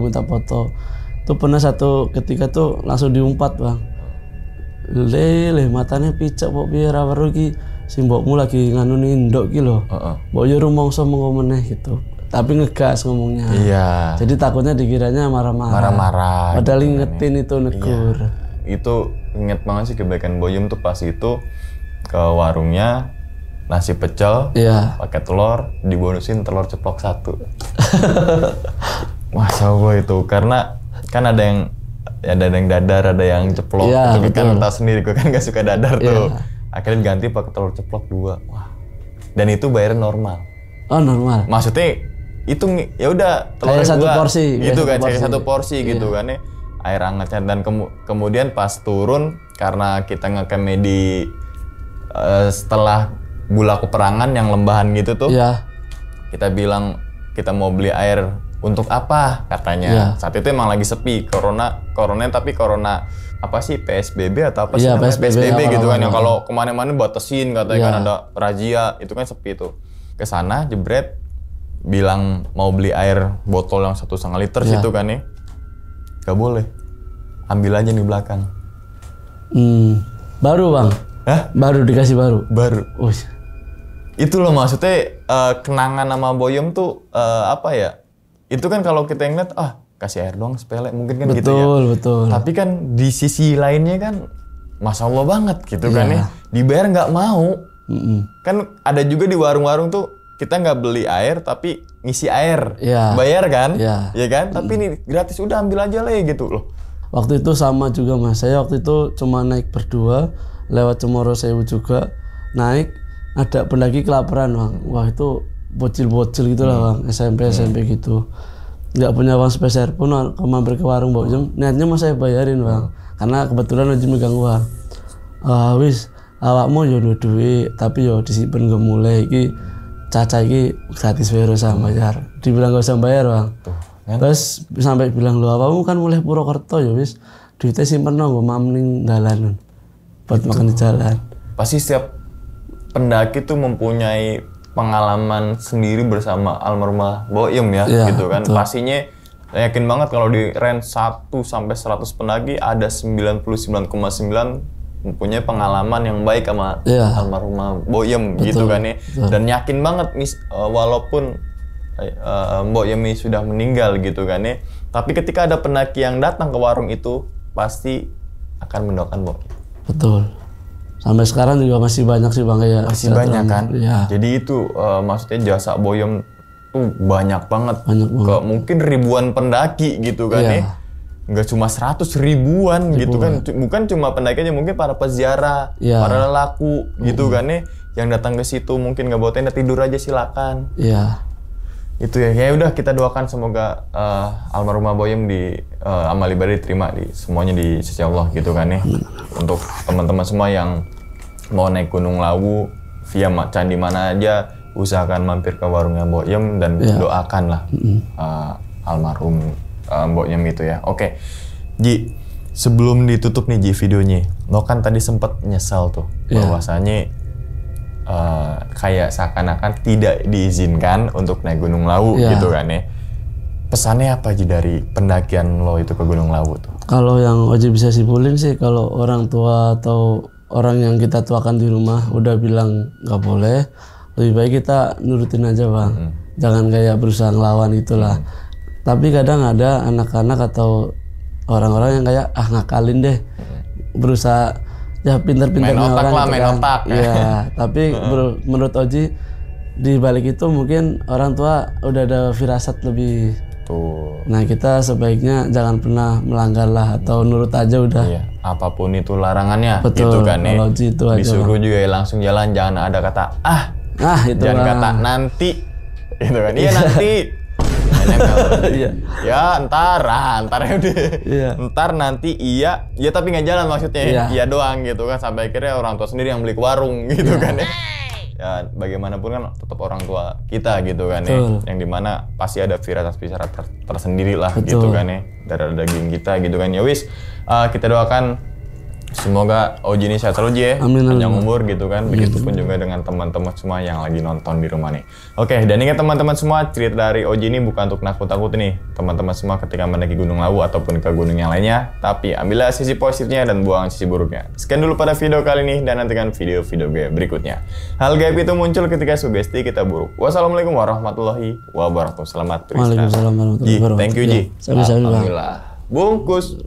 Tuh pernah satu ketika tuh langsung diumpat bang. Le matanya picak kok biar apa rugi. Si mbokmu lagi nganu indok ki lho. Mbok yo rumangsa mengko meneh gitu. Tapi ngegas ngomongnya. Iya. Jadi takutnya dikiranya marah-marah. Padahal gitu ingetin itu negur. Iya. Itu inget banget sih kebaikan Mbok Yum tuh pas itu ke warungnya nasi pecel, pakai telur, dibonusin telur ceplok 1. Masya Allah itu, karena kan ada yang dadar, ada yang ceplok. Itu kan tahu sendiri, gue kan gak suka dadar tuh. Akhirnya ganti pakai telur ceplok 2. Wah. Dan itu bayarnya normal. Oh normal. Maksudnya itu ya udah telur satu porsi, gitu kan, kayak satu porsi gitu kan ya. Air hangatnya dan kemudian pas turun karena kita ngecampnya di setelah Bula Peperangan yang lembahan gitu tuh, kita bilang kita mau beli air untuk apa katanya. Saat itu emang lagi sepi corona tapi corona apa sih PSBB atau apa sih namanya PSBB gitu kan, yang kalau kemana-mana batasin katanya kan ada razia, itu kan sepi tuh. Kesana jebret bilang mau beli air botol yang 1,5 liter situ kan ya, gak boleh, ambil aja di belakang. Baru bang. Hah? Baru dikasih baru. Itu loh maksudnya kenangan sama Mbok Yum tuh apa ya? Itu kan kalau kita ngeliat kasih air doang sepele mungkin kan gitu ya. Betul. Tapi kan di sisi lainnya kan Masya Allah banget gitu kan ya. Dibayar nggak mau. Kan ada juga di warung-warung tuh kita nggak beli air tapi ngisi air. Bayar kan? Iya kan? Tapi ini gratis, udah ambil aja lah gitu loh. Waktu itu sama juga mas. Saya waktu itu cuma naik berdua lewat Cemoro Sewu juga, naik ada pendaki kelaparan bang. Wah itu bocil gitu lah bang, SMP gitu, nggak punya uang sepeser pun, mampir ke warung Mbok Yum, niatnya mau saya bayarin bang, karena kebetulan aja megang uang. Wis awakmu yo duit tapi yo disimpen gak mulai iki caca iki gratis bayar sama bayar, dibilang gak usah bayar bang. Terus sampai bilang lo awakmu kan mulai Purwokerto yo wis duitnya simpen nang mamning dalan buat makan di jalan. Pasti setiap pendaki tuh mempunyai pengalaman sendiri bersama almarhumah Mbok Yum ya, gitu kan. Betul. Pastinya saya yakin banget kalau di range 1 sampai 100 pendaki ada 99,9 mempunyai pengalaman yang baik sama almarhumah Mbok Yum gitu kan ya. Dan yakin banget walaupun Mbok Yemi sudah meninggal gitu kan ya. Tapi ketika ada pendaki yang datang ke warung itu pasti akan mendoakan Mbok. Betul. Sampai sekarang juga masih banyak sih Bang ya. Masih banyak kan? Ya. Jadi itu maksudnya jasa Boyem tuh banyak banget. Banyak banget. Mungkin ribuan pendaki gitu kan ya. Nggak cuma 100 ribuan gitu kan. Bukan cuma pendaki aja, mungkin para peziarah, para lelaku gitu kan ya. Yang datang ke situ mungkin nggak bawa tenda, tidur aja silakan. Iya. Itu ya udah kita doakan semoga almarhumah Boyem di amal ibadah diterima semuanya di sisi Allah gitu kan ya. Untuk teman-teman semua yang mau naik Gunung Lawu via candi mana aja, usahakan mampir ke warungnya Boyem dan doakan lah almarhum Boyem itu ya. Oke, Ji, sebelum ditutup nih Ji videonya, lo kan tadi sempat nyesal tuh bahwasanya kayak seakan-akan tidak diizinkan untuk naik Gunung Lawu gitu kan ya. Pesannya apa Ji dari pendakian lo itu ke Gunung Lawu tuh? Kalau yang Oji bisa simpulin sih, kalau orang tua atau orang yang kita tuakan di rumah udah bilang nggak boleh, lebih baik kita nurutin aja Bang. Jangan kayak berusaha ngelawan itulah. Tapi kadang ada anak-anak atau orang-orang yang kayak ngakalin deh, berusaha ya pinter-pinternya orang lah, gitu main kan. otak. Iya, tapi menurut Oji di balik itu mungkin orang tua udah ada firasat lebih. Tuh. Nah kita sebaiknya jangan pernah melanggar lah atau nurut aja udah. Iya, apapun itu larangannya. Betul, gitu kan ya. Itu aja, disuruh juga ya langsung jalan, jangan ada kata itu jangan kata nanti, gitu kan. Iya nanti. Ya ntar ya udah. Ntar nanti iya tapi nggak jalan maksudnya. Iya doang gitu kan, sampai akhirnya orang tua sendiri yang beli ke warung gitu kan ya. Ya bagaimanapun kan tetap orang tua kita gitu kan ya, yang dimana pasti ada firasat tersendiri lah gitu kan ya, darah daging kita gitu kan ya. Wis kita doakan semoga Oji ini sehat selalu ya, panjang umur gitu kan. Begitupun juga dengan teman-teman semua yang lagi nonton di rumah nih. Oke, dan ingat teman-teman semua, cerita dari Oji ini bukan untuk nakut-nakut nih teman-teman semua ketika mendaki Gunung Lawu ataupun ke gunung yang lainnya, tapi ambillah sisi positifnya dan buang sisi buruknya. Sekian dulu pada video kali ini dan nantikan video-video gue berikutnya. Hal gaib itu muncul ketika sugesti kita buruk. Wassalamualaikum warahmatullahi wabarakatuh. Selamat beristirahat. Waalaikumsalam warahmatullahi wabarakatuh. Thank you Ji. Sama-sama. Alhamdulillah. Bungkus.